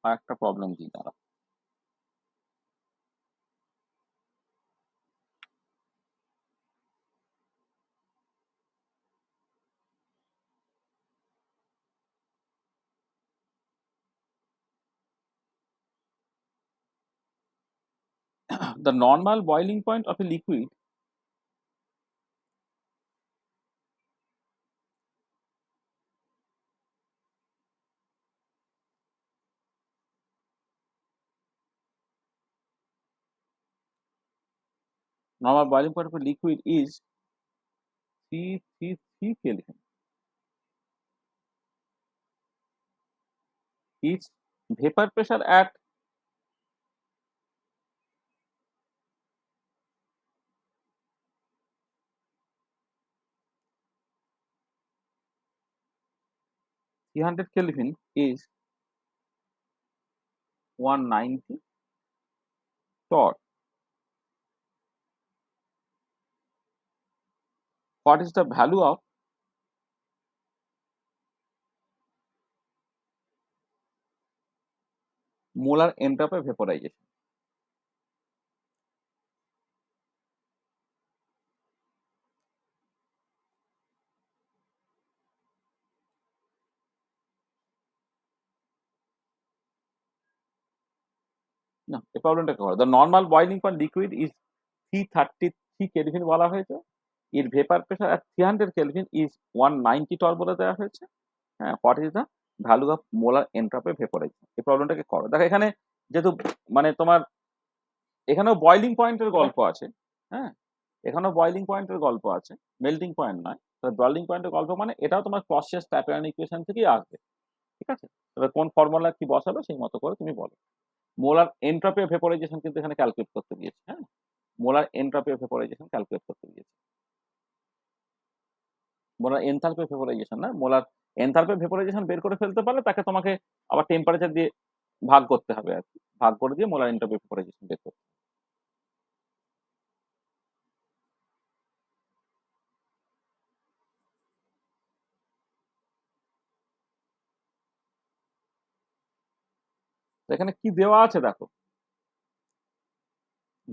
আর একটা প্রবলেম দিই দাঁড়া। The normal boiling point of a liquid is 333 Kelvin. Its vapor pressure at Kelvin is 190 torr. What is the value of molar entropy of vaporization? না, এই প্রবলেমটা করো। The normal boiling point liquid is 333 Kelvin বলা হয়েছে। এর vapour pressure at 300 Kelvin is 190 torr বলে দেওয়া হয়েছে। হ্যাঁ, what is the value of molar entropy of vaporization? এই প্রবলেমটাকে করো। দেখো এখানে যেহেতু মানে তোমার এখানেও বয়লিং পয়েন্টের গল্প আছে, হ্যাঁ, এখানেও বয়লিং পয়েন্টের গল্প আছে, মেল্টিং পয়েন্ট নয়। বয়লিং পয়েন্টের গল্প মানে এটাও তোমার ক্লসিয়াস ক্ল্যাপেরান ইকুয়েশন থেকেই আসবে। ঠিক আছে? তবে কোন ফর্মুলা কি বসাবে সেই মতো করে তুমি বলো। মোলার এনট্রপি অফ ভেপোরাইজেশন কিন্তু এখানে ক্যালকুলেট করতে দিয়েছে, হ্যাঁ? Molar entropy of vaporisation calculate করতে দিয়েছে। মোলার এনথালপি অফ ভেপোরাইজেশন না, মোলার এনথালপি অফ ভেপোরাইজেশন বের করে ফেলতে পারলে তাকে তোমাকে আবার টেম্পারেচার দিয়ে ভাগ করতে হবে আরকি। ভাগ করে দিয়ে মোলার এনট্রপি অফ ভেপোরাইজেশন বের করতে হবে। তো এখানে কি দেওয়া আছে দেখো।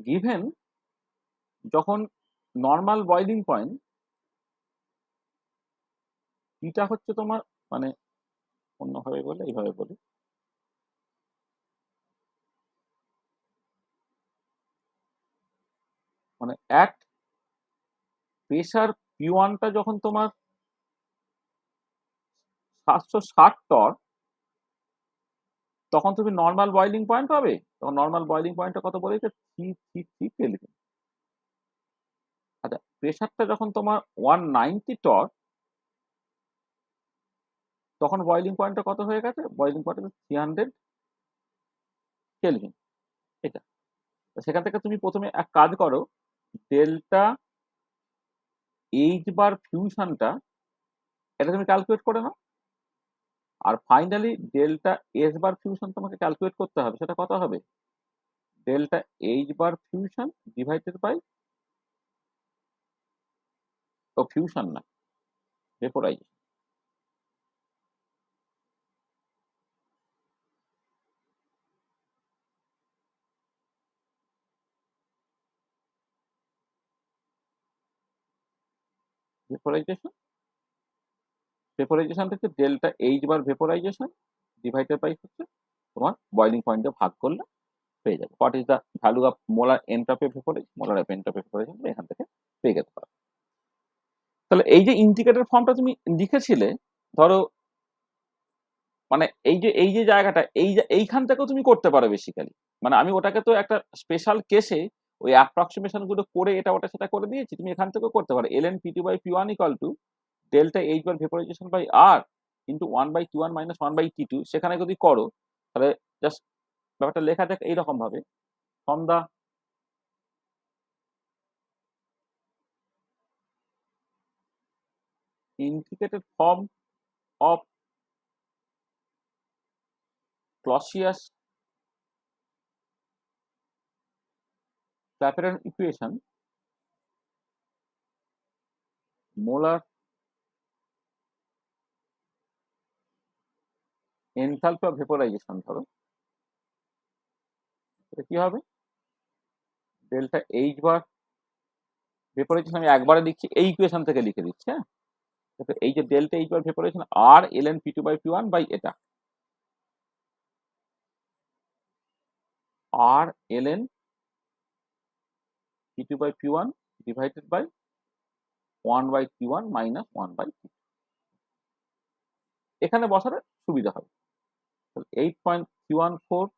গিভেন যখন নরমাল বয়লিং পয়েন্ট এটা হচ্ছে তোমার মানে অন্যভাবে বলে এইভাবে বলি। মানে এক প্রেসার P1 টা যখন তোমার 760 টর তখন তুমি নরমাল বয়লিং পয়েন্ট পাবে। তখন নরমাল বয়লিং পয়েন্টটা কত বলেছে? 333 কেলভিন। আচ্ছা, প্রেসারটা যখন তোমার 190 টর তখন বয়লিং পয়েন্টটা কত হয়ে গেছে? Boiling point 300 kelvin. এটা। তো সেখান থেকে তুমি প্রথমে এক কাজ করো, ডেল্টা এইচ বার ফিউশনটা এটা তুমি ক্যালকুলেট করে নাও। আর finally delta S bar fusion তোমাকে ক্যালকুলেট করতে হবে। সেটা কত হবে? Delta H bar fusion divided by fusion না, ভেপোরাইজেশন। ভেপোরাইজেশন ভেপোরাইজেশন থেকে delta H bar vaporisation divided by হচ্ছে তোমার বয়লিং পয়েন্টে ভাগ করলে পেয়ে যাবে what is the value of molar entropy of vaporisation. Molar entropy of vaporisation এখান থেকে পেয়ে যেতে পারো। তাহলে এই যে ইন্ডিকেটর ফর্মটা তুমি লিখেছিলে, ধরো মানে এই যে জায়গাটা এইখান থেকেও তুমি করতে পারো বেসিক্যালি। মানে আমি ওটাকে তো একটা স্পেশাল কেসে ওই অ্যাপ্রক্সিমেশন গুলো করে এটা ওটা সেটা করে দিয়েছি। তুমি এখান থেকেও করতে পারো। ln p2 by p1 equal to delta H bar vaporisation by R into 1/t1 minus 1/t2। সেখানে যদি করো তাহলে জাস্ট ব্যাপারটা লেখা থাকে এইরকম ভাবে, from the indicated form of Clausius Clapeyron equation, molar enthalpy of vaporisation ধরো, এটা কি হবে? ডেল্টা এইচ বার ভেপোরাইজেশন আমি একবারে লিখছি, এই ইকুয়েশন থেকে লিখে দিচ্ছি, হ্যাঁ? এই যে ডেল্টা এইচ বার ভেপোরাইজেশন আর ln p2 by p1 by এটা আর ln p2 by p1 divided by 1/t1 minus 1/t2। এখানে বসালে সুবিধা হবে। 8.314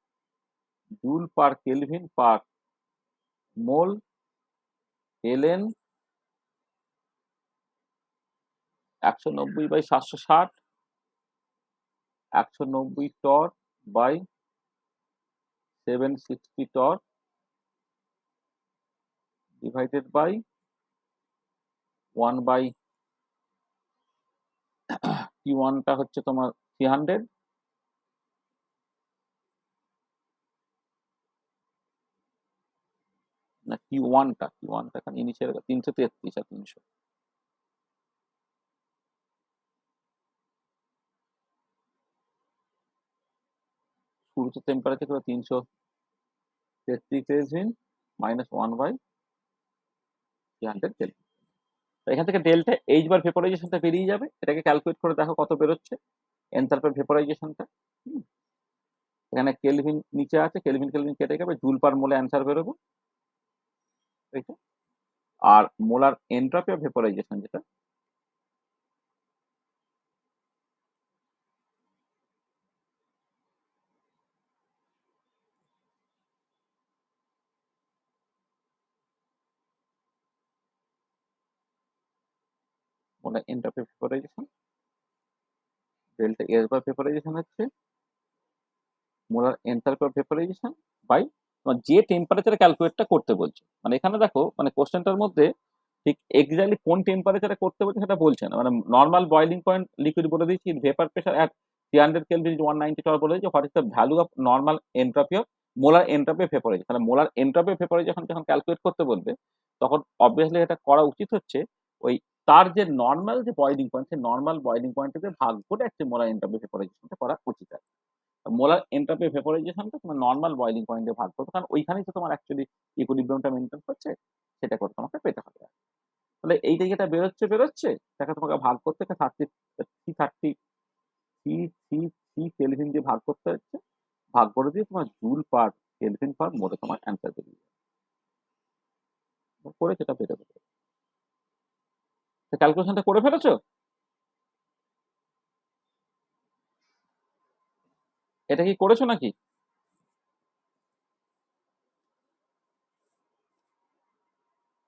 joule per kelvin per mole ln 190/760 190 torr by 760 torr divided by 1/t1 টা হচ্ছে তোমার 300 না T1 টা এখানে ইনিশিয়াল 333 আর 300। শুরুতে টেম্পারেচার ছিল 333 কেলভিন মাইনাস 1/300 কেলভিন। এখান থেকে ডেল্টা এইচ বার ভেপোরাইজেশনটা বেরিয়ে যাবে। এটাকে ক্যালকুলেট করে দেখো কত বেরোচ্ছে এনথালপি ভেপোরাইজেশনটা। এখানে কেলভিন নিচে আছে, কেলভিন কেলভিন কেটে যাবে, জুল পার মোলে অ্যান্সার বেরোবে। এইটা আর মোলার এনট্রপি অফ ভেপোরাইজেশন যেটা molar entropy of vaporisation delta S by vaporisation হচ্ছে molar enthalpy of vaporisation by তোমার যে টেম্পারেচারে ক্যালকুলেটটা করতে বলছে। মানে এখানে দেখো মানে কোশ্চেনটার মধ্যে ঠিক এক্স্যাক্টলি কোন টেম্পারেচারে করতে বলছে সেটা বলছে না, মানে নর্মাল বয়লিং পয়েন্ট লিকুইড বলে দিয়েছি, ভেপার প্রেশার অ্যাট 300 কেলভিন 190 বলে দিয়েছে, what is the value of normal entropy of molar entropy of vaporisation. তাহলে মোলার এন্ট্রপি অফ ভেপারাইজেশন যখন ক্যালকুলেট করতে বলবে তখন অবভিয়াসলি এটা করা উচিত হচ্ছে ওই তার যে নর্মাল যে বয়লিং পয়েন্ট সেই নর্মাল বয়লিং পয়েন্টে ভাগ করে একটা মোলার এন্ট্রপি ভেপারাইজেশনটা করা উচিত আছে। মোলার এন্ট্রপি ভেপারাইজেশনটা তোমার নর্মাল বয়লিং পয়েন্টে ভাগ করতে, কারণ ওইখানেই তো তোমার অ্যাকচুয়ালি ইকুইলিব্রিয়ামটা মেনটেন করছে, সেটা করে তোমাকে পেতে হবে। তাহলে এইটা যেটা বেরোচ্ছে তাকে তোমাকে ভাগ করতে 333 কেলভিন দিয়ে ভাগ করতে হচ্ছে, ভাগ করে দিয়ে তোমার জুল পার কেলভিন পার মোলে তোমার অ্যান্সার বেরিয়ে যাবে, করে সেটা পেতে হবে। ক্যালকুলেশনটা করে ফেলেছো? এটা কি করেছো নাকি?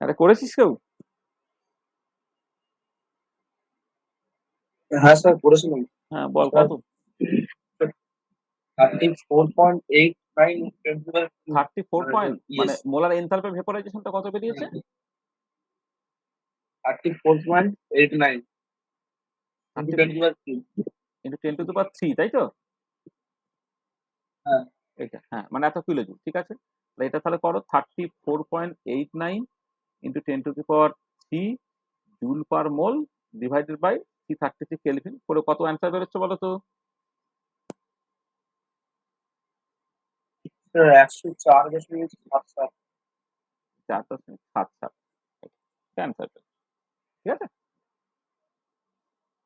এটা করেছিস কেউ? হ্যাঁ স্যার করেছিলাম হ্যাঁ বল স্যার। কত? 34.89 34 পয়েন্ট মানে ইয়েস, মোলার এনথালপি ভেপারাইজেশনটা কত বেরিয়েছে? 34.89 into 10 to the 3। ইন্টু 10⁻³ তাই তো? হ্যাঁ এটা হ্যাঁ মানে এত কিলোজুল, ঠিক আছে। তাহলে এটা তাহলে করো 34.89 into 10⁻³ joule per mole divided by 333 kelvin করে কত অ্যান্সার বেরোচ্ছে বলো তো? স্যার 104.77। 4.77 অ্যান্সার, ঠিক আছে।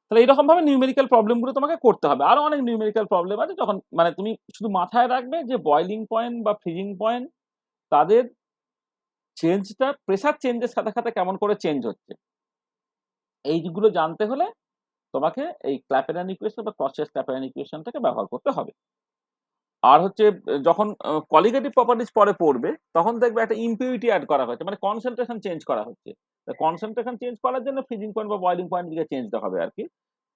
তাহলে এইরকম ভাবে নিউমেরিক্যাল প্রবলেমগুলো তোমাকে করতে হবে। আরো অনেক নিউমেরিক্যাল প্রবলেম আছে, যখন মানে তুমি শুধু মাথায় রাখবে যে বয়লিং পয়েন্ট বা ফ্রিজিং পয়েন্ট তাদের চেঞ্জটা প্রেসার চেঞ্জের সাথে সাথে কেমন করে চেঞ্জ হচ্ছে, এইগুলো জানতে হলে তোমাকে এই ক্ল্যাপেরান ইকুয়েশন বা ক্রস ক্ল্যাপেরান ইকুয়েশনটাকে ব্যবহার করতে হবে। আর হচ্ছে যখন কলিগেটিভ প্রপার্টিজ পরে পড়বে তখন দেখবে একটা ইম্পিউরিটি অ্যাড করা হয়েছে, মানে কনসেন্ট্রেশন চেঞ্জ করা হচ্ছে। কনসেন্ট্রেশন চেঞ্জ করার জন্য ফ্রিজিং পয়েন্ট বা বয়লিং পয়েন্ট দিকে চেঞ্জটা হবে আর কি।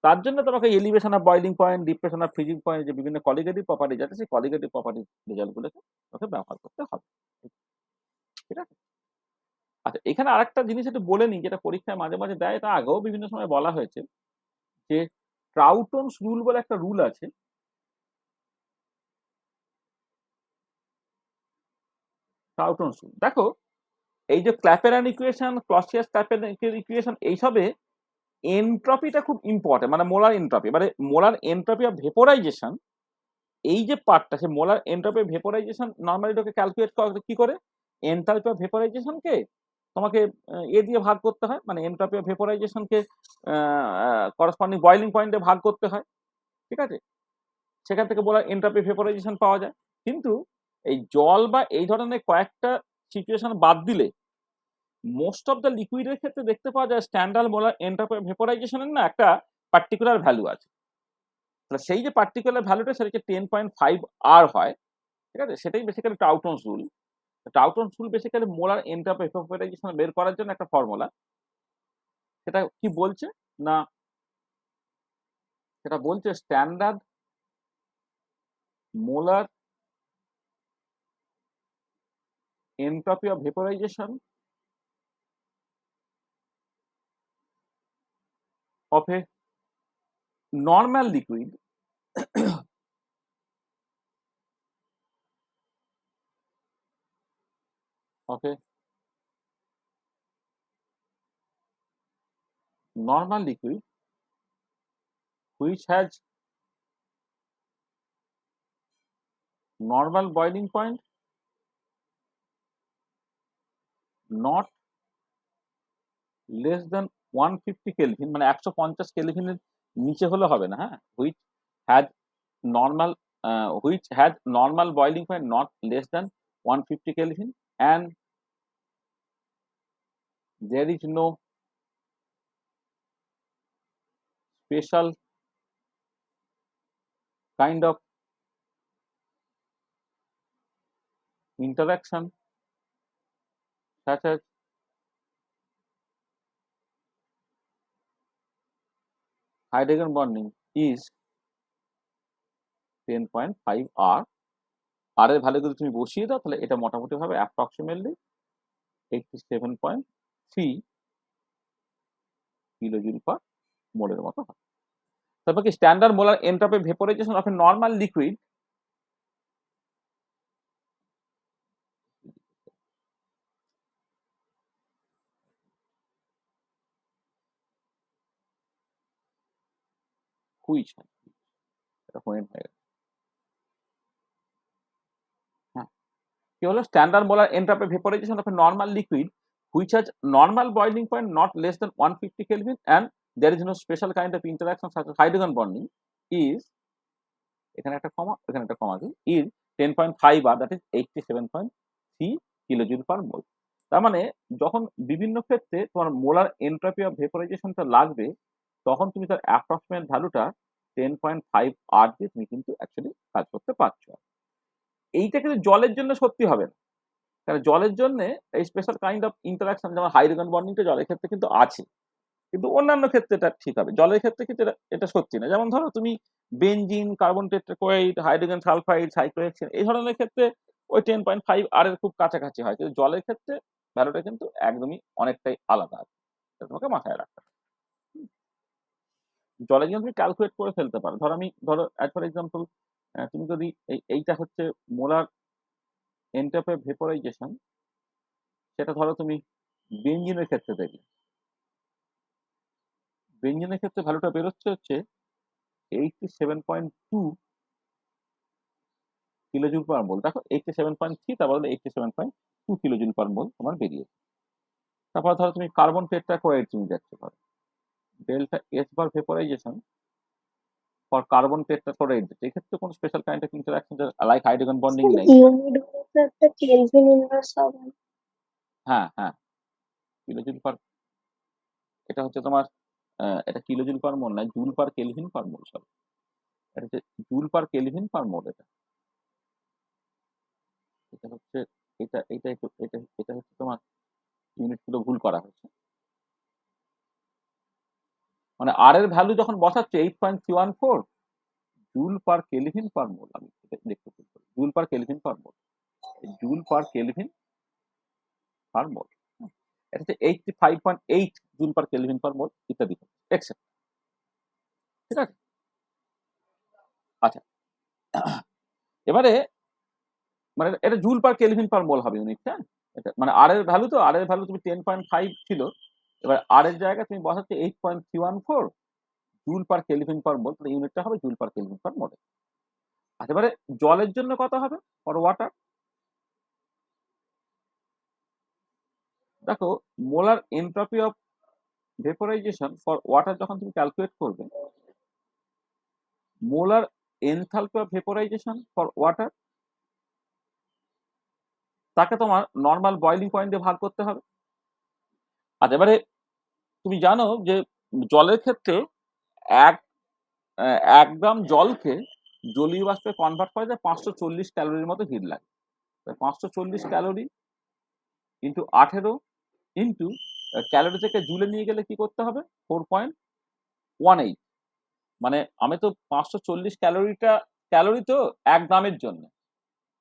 তার জন্য তোমাকে elevation of boiling point, depression of freezing point, যে বিভিন্ন কলিগেটিভ প্রপার্টিজ আছে সেই কলিগেটিভ প্রপার্টিজ রেজাল্টগুলোকে তোমাকে ব্যবহার করতে হবে, ঠিক আছে। আচ্ছা এখানে আরেকটা জিনিস একটু বলে নিই, যেটা পরীক্ষায় মাঝে মাঝে দেয়, এটা আগেও বিভিন্ন সময় বলা হয়েছে, যে ট্রাউটনস রুল বলে একটা রুল আছে। ট্রাউটনস রুল দেখো, এই যে Clapeyron equation, Clausius Clapeyron equation, এইসবে এনট্রপিটা খুব ইম্পর্টেন্ট, মানে মোলার এনট্রপি, মানে মোলার এনট্রপি অফ ভেপোরাইজেশন, এই যে পার্টটা সে molar entropy of vaporisation normally এটাকে ক্যালকুলেট করে কি করে, এনথালপি অফ ভেপোরাইজেশনকে তোমাকে এ দিয়ে ভাগ করতে হয়, মানে এনট্রপি অফ ভেপোরাইজেশনকে করসপন্ডিং বয়লিং পয়েন্টে ভাগ করতে হয়, ঠিক আছে। সেখান থেকে মোলার এনট্রপি ভেপোরাইজেশন পাওয়া যায়। কিন্তু এই জল বা এই ধরনের কয়েকটা সিচুয়েশন বাদ দিলে মোস্ট অফ দ্য লিকুইডের ক্ষেত্রে দেখতে পাওয়া যায় স্ট্যান্ডার্ড মোলার এন্ট্রপি ভেপোরাইজেশনের না একটা পার্টিকুলার ভ্যালু আছে। তাহলে সেই যে পার্টিকুলার ভ্যালুটা সেটা হচ্ছে 10.5 আর হয়, ঠিক আছে। সেটাই basically Trouton's rule. Trouton's rule basically molar entropy vaporisation বের করার জন্য একটা ফর্মুলা। সেটা কি বলছে না, সেটা বলছে standard molar entropy of vaporisation of a normal liquid of a normal liquid which has normal boiling point not less than 150 kelvin, মানে 150 কেলভিনের নিচে হলে হবে না, হ্যাঁ। Which has normal boiling point not less than 150 Kelvin, and there is no special kind of interaction such as hydrogen bonding is 10.5 আর আর এর value যদি তুমি বসিয়ে দাও তাহলে এটা মোটামুটি ভাবে অ্যাপ্রক্সিমেটলি 87.3 কিলোজুল পার মোলের মতো হয়। তারপর কি standard molar entropy vaporisation of A normal liquid which এটা পয়েন্ট হয়ে গেছে। হ্যাঁ, কি হলো standard molar entropy vaporisation of A normal liquid which has normal boiling point not less than 150 Kelvin and there is no special kind of interaction such as hydrogen bonding is এখানে একটা কমা এখানে একটা কমা দিই is 10.5 bar that is 87.3 kilojoule per mole. তার মানে যখন বিভিন্ন ক্ষেত্রে তোমার মোলার এন্ট্রপি অফ ভেপোরাইজেশনটা লাগবে তখন তুমি তার অ্যাপ্রক্সিমেট ভ্যালুটা 10.5 আর দিয়ে তুমি কিন্তু অ্যাকচুয়ালি কাজ করতে পারছো। এইটা কিন্তু জলের জন্য সত্যি হবে না, কারণ জলের জন্য এই স্পেশাল কাইন্ড অফ ইন্টারাকশন যেমন হাইড্রোজেন বন্ডিংটা জলের ক্ষেত্রে কিন্তু আছে, কিন্তু অন্যান্য ক্ষেত্রে এটা ঠিক হবে, জলের ক্ষেত্রে কিন্তু এটা সত্যি না। যেমন ধরো তুমি benzene, carbon tetrachloride, hydrogen sulphide, cyclohexane এই ধরনের ক্ষেত্রে ওই 10.5 আর এর খুব কাছাকাছি হয়, কিন্তু জলের ক্ষেত্রে ভ্যালুটা কিন্তু একদমই অনেকটাই আলাদা আছে, এটা তোমাকে মাথায় রাখতে হবে। জলের জন্য তুমি ক্যালকুলেট করে ফেলতে পারো। ধরো অ্যাজ ফর এক্সাম্পল তুমি যদি এইটা হচ্ছে মোলার এন্ট্রপি অফ ভেপোরাইজেশন, সেটা ধরো তুমি বেনজিনের ক্ষেত্রে দেখলে, বেনজিনের ক্ষেত্রে ভ্যালুটা বেরোচ্ছে হচ্ছে 87.2 কিলোজুল পার মোল। দেখো 87.3 তার বদলে 87.2 কিলোজুল পার মোল তোমার বেরিয়েছে। তারপর ধরো তুমি কার্বন টেট্রাক্লোরাইড তুমি দেখতে পারো, delta S bar vaporisation for carbon tetrachloride, এক্ষেত্রে কোনো special kind of interaction like hydrogen bonding নেই। ইউনিট গুলো তো একটা কেলভিন ইনভার্স হবে। হ্যাঁ হ্যাঁ, কিলোজুল পার, এটা হচ্ছে তোমার এটা কিলোজুল পার মোল নয়, জুল পার কেলভিন পার মোল। সরি, এটা হচ্ছে জুল পার কেলভিন পার মোল। এটা হচ্ছে এটা এটা একটু এটা এটা হচ্ছে তোমার ইউনিট গুলো ভুল করা হয়েছে। মানে আর এর ভ্যালু যখন বসাচ্ছে 8.314 জুল পার কেলভিন পার মোল, আমি দেখতে ভুল করি, জুল পার কেলভিন পার মোল, জুল পার কেলভিন পার মোল। এটা হচ্ছে 85.8 জুল পার কেলভিন পার মোল ইত্যাদি এক্সেপ্ট। ঠিক আছে, আচ্ছা এবারে মানে এটা জুল পার কেলভিন পার মোল হবে ইউনিটটা। এটা মানে আর এর ভ্যালু, তো আর এর ভ্যালু তুমি 10.5 ছিল, এবার আর এর জায়গায় তুমি বসাচ্ছে 8.314 জুল পার কেলভিন পার মোল, তাহলে ইউনিটটা হবে জুল পার কেলভিন পার মোল। আচ্ছা এবারে জলের জন্য কত হবে ফর ওয়াটার? দেখো molar entropy of vaporisation for water যখন তুমি ক্যালকুলেট করবে, molar enthalpy of vaporisation for water তাকে তোমার নর্মাল বয়লিং পয়েন্ট দিয়ে ভাগ করতে হবে। আচ্ছা এবারে তুমি জানো যে জলের ক্ষেত্রে এক 1 গ্রাম জলকে জলীয় বাষ্পে কনভার্ট করা যায় 540 ক্যালোরির মতো হিট লাগে। 540 ক্যালোরি ইন্টু 18 ইন্টু ক্যালোরি থেকে জুলে নিয়ে গেলে কি করতে হবে 4.18, মানে আমি তো 540 ক্যালোরি তো 1 গ্রামের জন্য,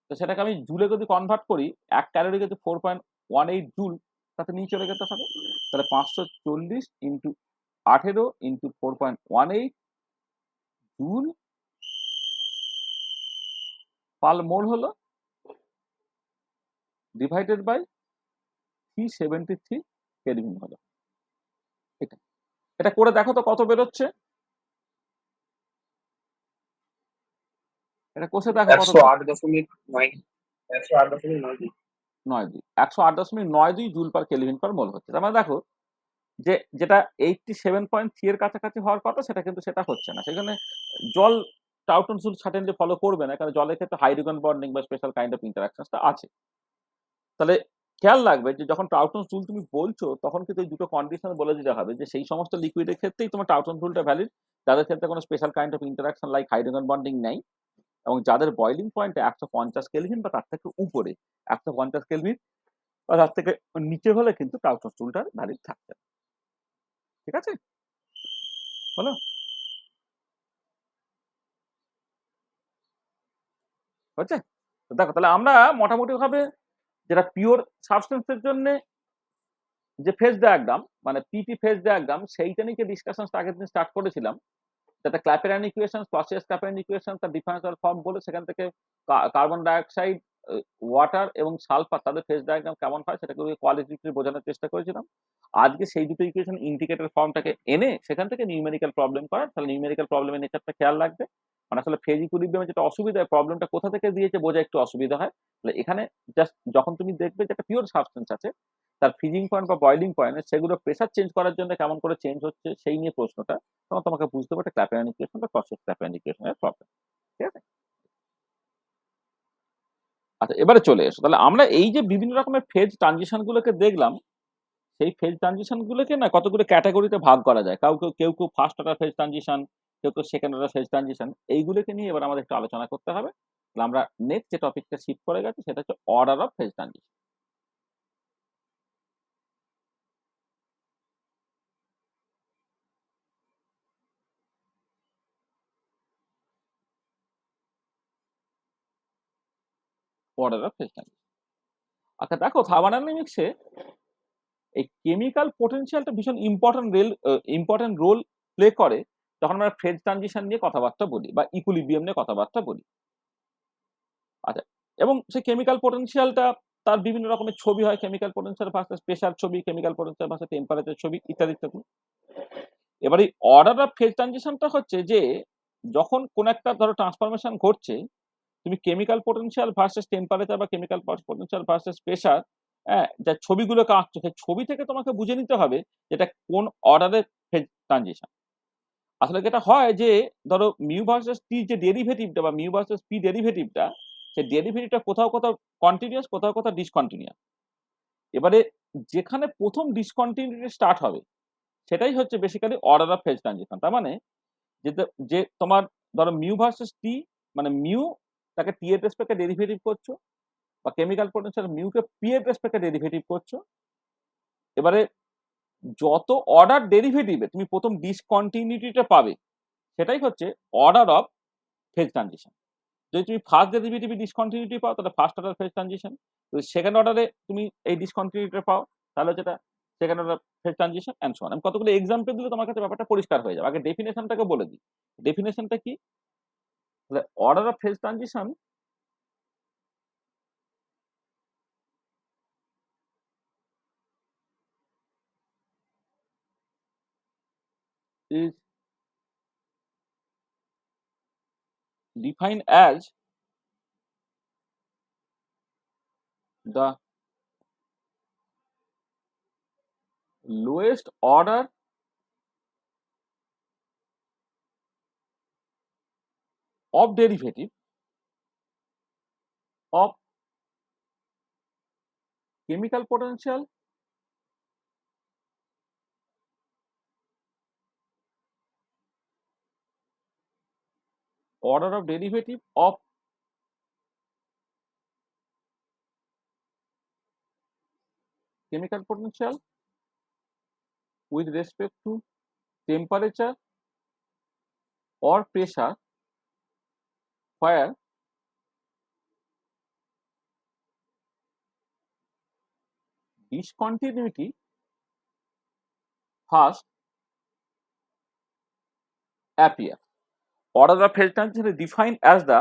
তো সেটাকে আমি জুলে যদি কনভার্ট করি 1 ক্যালোরি কিন্তু 4.18 জুল, তাতে নিয়ে চলে যেতে হবে। তাহলে 540 ইন্টু 18 ইন্টু 4.18 জুল পার মোল হলো, ডিভাইডেড বাই 373 কেলভিন হলো। এটা এটা করে দেখো তো কত বেরোচ্ছে, এটা কষে দেখো কত বেরোচ্ছে। 108.9 108.9 108.92 জুল পার কেলভিন পার মোল হচ্ছে। তার মানে দেখো যে যেটা 87.3 এর কাছাকাছি হওয়ার কথা সেটা কিন্তু সেটা হচ্ছে না। সেখানে জল টাউটন রুল সার্টেনলি ফলো করবে না, কারণ জলের ক্ষেত্রে হাইড্রোজেন বন্ডিং বা স্পেশাল কাইন্ড অফ ইন্টারাকশনটা আছে। তাহলে খেয়াল রাখবে যে যখন টাউটন রুল তুমি বলছো তখন কিন্তু এই দুটো কন্ডিশন বলে দিতে হবে যে সেই সমস্ত লিকুইডের ক্ষেত্রেই তোমার টাউটন রুলটা ভ্যালিড যাদের ক্ষেত্রে কোনো special kind of interaction like hydrogen bonding নেই, এবং যাদের বয়লিং পয়েন্ট 150 কেলভিন বা তার থেকে উপরে, 150 কেলভিন বা তার থেকে নিচে হলে কিন্তু টাউটন রুলটার ভ্যালিড থাকছে না। ঠিক আছে, বলো। হচ্ছে? তো দেখো তাহলে আমরা মোটামুটি ভাবে যেটা পিওর সাবস্টেন্সের জন্য যে ফেজ ডায়াগ্রাম মানে পিটি ফেজ ডায়াগ্রাম সেইটা নিয়ে ডিসকাশন আগের দিন স্টার্ট করেছিলাম, যেটা ক্ল্যাপেরান ইকুয়েশন, ক্লসিয়াস ক্ল্যাপেরান ইকুয়েশন তার ডিফারেন্সিয়াল ফর্ম বলে সেখান থেকে কার্বন ডাইঅক্সাইড, ওয়াটার এবং সালফার তাদের ফেজ ডায়াগ্রাম কেমন হয় সেটাকে কোয়ালিটিভলি বোঝানোর চেষ্টা করেছিলাম। আজকে সেই দুটো ইকুয়েশন ইন্ডিকেটর ফর্মটাকে এনে সেখান থেকে নিউমেরিক্যাল প্রবলেম করা, তাহলে নিউমেরিক্যাল প্রবলেমের নেচারটা খেয়াল রাখবে। মানে আসলে ফেজ ইকুইলিব্রিয়ামে যেটা অসুবিধা হয়, প্রবলেমটা কোথা থেকে দিয়েছে বোঝা একটু অসুবিধা হয়। তাহলে এখানে জাস্ট যখন তুমি দেখবে যে একটা পিওর সাবস্টেন্স আছে তার ফ্রিজিং পয়েন্ট বা বয়লিং পয়েন্ট সেগুলো প্রেসার চেঞ্জ করার জন্য কেমন করে চেঞ্জ হচ্ছে সেই নিয়ে প্রশ্নটা, তখন তোমাকে বুঝতে হবে একটা ক্ল্যাপেরান ইকুয়েশন বা ক্লসিয়াস ক্ল্যাপেরান ইকুয়েশনের প্রবলেম। ঠিক আছে? আচ্ছা এবারে চলে এসো, তাহলে আমরা এই যে বিভিন্ন রকমের ফেজ ট্রানজিশন গুলোকে দেখলাম, সেই ফেজ ট্রানজিশন গুলোকে না কতগুলো ক্যাটাগরিতে ভাগ করা যায়। কেউ ফার্স্ট অর্ডার ফেজ ট্রানজিশন, কেউ সেকেন্ড অর্ডার ফেজ ট্রানজিশন, এইগুলোকে নিয়ে এবার আমাদের একটু আলোচনা করতে হবে। তাহলে আমরা নেক্সট যে টপিকটা শিফট করে গেছে সেটা হচ্ছে order of phase transition. Order of phase transition. আচ্ছা দেখো থার্মোডাইনামিক্সে এই কেমিক্যাল পোটেনশিয়ালটা ভীষণ ইম্পর্টেন্ট রোল প্লে করে যখন আমরা ফেজ ট্রানজিশন নিয়ে কথাবার্তা বলি বা ইকুইলিব্রিয়াম নিয়ে কথাবার্তা বলি। আচ্ছা, এবং সেই কেমিক্যাল পোটেনশিয়ালটা তার বিভিন্ন রকমের ছবি হয়, কেমিক্যাল পোটেনশিয়াল ভার্সাস প্রেসার ছবি, কেমিক্যাল পোটেনশিয়াল ভার্সাস টেম্পারেচার ছবি, ইত্যাদি ইত্যাদি। এবার এই অর্ডার অফ ফেজ ট্রানজিশনটা হচ্ছে যে যখন কোন একটা ধরো ট্রান্সফরমেশন ঘটছে, তুমি কেমিক্যাল পোটেনশিয়াল ভার্সাস টেম্পারেচার বা কেমিক্যাল পোটেনশিয়াল ভার্সাস প্রেসার, হ্যাঁ, যা ছবিগুলোকে আঁকছো সেই ছবি থেকে তোমাকে বুঝে নিতে হবে যেটা কোন অর্ডারের ফেজ ট্রানজিশন। আসলে যেটা হয় যে ধরো মিউ ভার্সাস টি যে ডেরিভেটিভটা বা মিউ ভার্সাস পি ডেরিভেটিভটা, সেই ডেরিভেটিভটা কোথাও কোথাও কন্টিনিউয়াস, কোথাও কোথাও ডিসকন্টিনিউয়াস। এবারে যেখানে প্রথম ডিসকন্টিনিউটি স্টার্ট হবে সেটাই হচ্ছে basically order of phase transition. তার মানে যে তোমার ধরো মিউ ভার্সাস টি, মানে মিউ তাকে টি এর রেসপেক্টে ডেরিভেটিভ করছো বা কেমিক্যাল পোটেনশিয়াল মিউকে পি এর রেসপেক্টে ডেরিভেটিভ করছো। এবারে যত অর্ডার ডেরিভেটিভে তুমি প্রথম ডিসকন্টিনিউটিটা পাবে সেটাই হচ্ছে অর্ডার অফ ফেজ ট্রানজিশন। যদি তুমি ফার্স্ট ডেরিভেটিভে ডিসকন্টিনিউটি পাও তাহলে ফার্স্ট অর্ডার ফেজ ট্রানজিশন, যদি সেকেন্ড অর্ডারে তুমি এই ডিসকন্টিনিউটিটা পাও তাহলে যেটা second order phase transition and so on. আমি কতগুলো এক্সাম্পল দিলে তোমার কাছে ব্যাপারটা পরিষ্কার হয়ে যাবে। আগে ডেফিনেশনটাকে বলে দিই। ডেফিনেশনটা কি? তাহলে order of phase transition is defined as the lowest order of derivative of chemical potential order of derivative of chemical potential with respect to temperature or pressure where discontinuity first appear. Order of phase transition is defined as the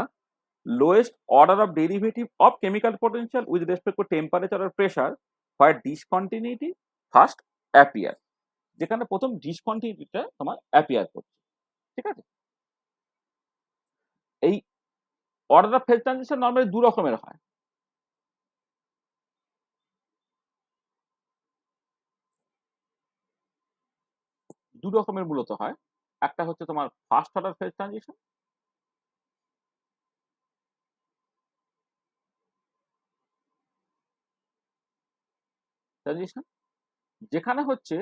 lowest order of derivative of chemical potential with respect to temperature or pressure where discontinuity first appear. যেখানে প্রথম ডিসকন্টিনিউটিটা তোমার appear করছে। ঠিক আছে? এই order of phase transition normally দু রকমের হয়। দু রকমের মূলত হয়। একটা হচ্ছে তোমার ফার্স্ট অর্ডার ফেজ ট্রানজিশন, যেখানে হচ্ছে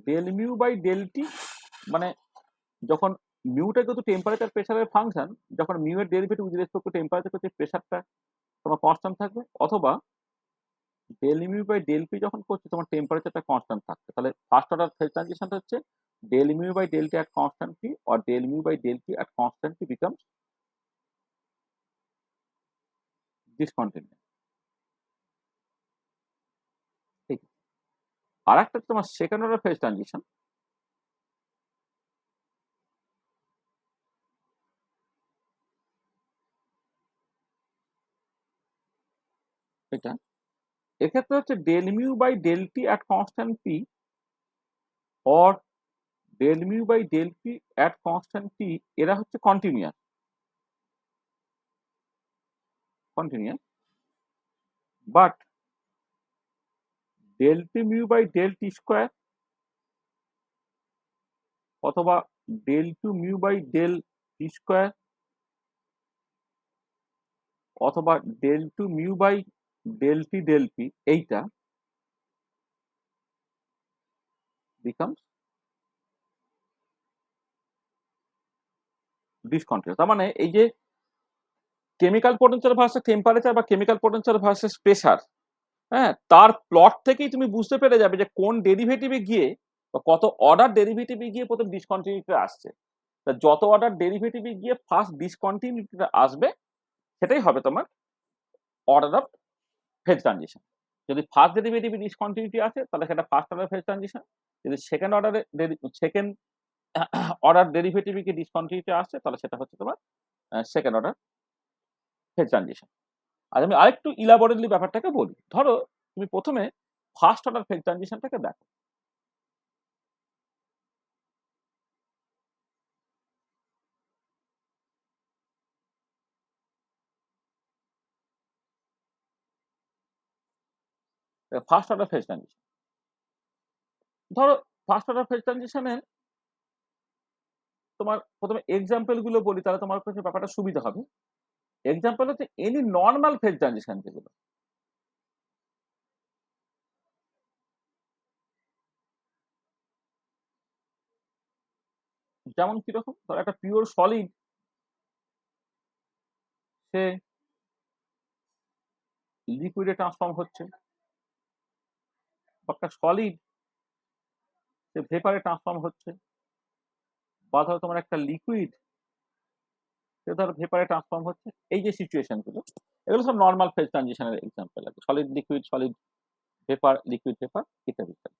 del mu by del T, মানে যখন মিউটা কিন্তু টেম্পারেচার প্রেসারের ফাংশন, যখন মিউ এর derivative with respect to temperature করছে প্রেসারটা তোমার কনস্ট্যান্ট থাকবে, অথবা del mu by del P যখন করছে তোমার টেম্পারেচারটা কনস্ট্যান্ট থাকবে। তাহলে ফার্স্ট অর্ডার ফেজ ট্রানজিশনটা হচ্ছে del mu by del T at constant P or del mu by del P at constant P becomes discontinue. ঠিক। আর একটা তোমার সেকেন্ড অর্ডার ফেজ ট্রানজিশন, এটা এক্ষেত্রে হচ্ছে del mu by del T at constant P or del mu by del T at constant T, এরা হচ্ছে continuous. But del T mu by del T square অথবা del two mu by del T square অথবা del two mu by del T এইটা becomes discontinuous. তার মানে এই যে chemical potential versus temperature বা কেমিক্যাল পোটেনশিয়াল ভার্সেস প্রেসার, হ্যাঁ, তার প্লট থেকেই তুমি বুঝতে পেরে যাবে যে কোন ডেরিভেটিভে গিয়ে বা কত অর্ডার ডেরিভেটিভে গিয়ে প্রথম ডিসকন্টিনিউটি আসছে। তা যত অর্ডার ডেরিভেটিভে গিয়ে ফার্স্ট ডিসকন্টিনিউটিটা আসবে সেটাই হবে তোমার অর্ডার অফ ফেজ ট্রানজিশন। যদি ফার্স্ট ডেরিভেটিভে ডিসকন্টিনিউটি আসে তাহলে সেটা ফার্স্ট অর্ডার ফেজ ট্রানজিশন। যদি সেকেন্ড অর্ডার ডেরিভেটিভে গিয়ে ডিসকন্টিনিউটি আসছে তাহলে সেটা হচ্ছে তোমার সেকেন্ড অর্ডার ফেজ ট্রানজিশন। আর আমি আরেকটু ইলাবোরেটলি ব্যাপারটাকে বলি। ধরো তুমি প্রথমে ফার্স্ট অর্ডার ফেজ ট্রানজিশনটাকে দেখো। ফার্স্ট অর্ডার ফেজ ট্রানজিশন, ধরো ফার্স্ট অর্ডার ফেজ ট্রানজিশনে তোমার প্রথমে এক্সাম্পল গুলো বলি, তাহলে তোমার কাছে ব্যাপারটা সুবিধা হবে। এক্সাম্পল হচ্ছে এনি নর্মাল ফেজ ট্রানজিশন যেগুলো, যেমন কিরকম, ধরো একটা পিওর সলিড সে লিকুইডে ট্রান্সফর্ম হচ্ছে, বা একটা সলিড সে ভেপারে ট্রান্সফর্ম হচ্ছে, বা ধরো তোমার একটা লিকুইড সে ধরো ভেপারে ট্রান্সফর্ম হচ্ছে। এই যে সিচুয়েশন গুলো, এগুলো সব নর্মাল ফেজ ট্রানজিশনের এক্সাম্পল আছে। Solid liquid, solid vapour, liquid vapour ইত্যাদি ইত্যাদি।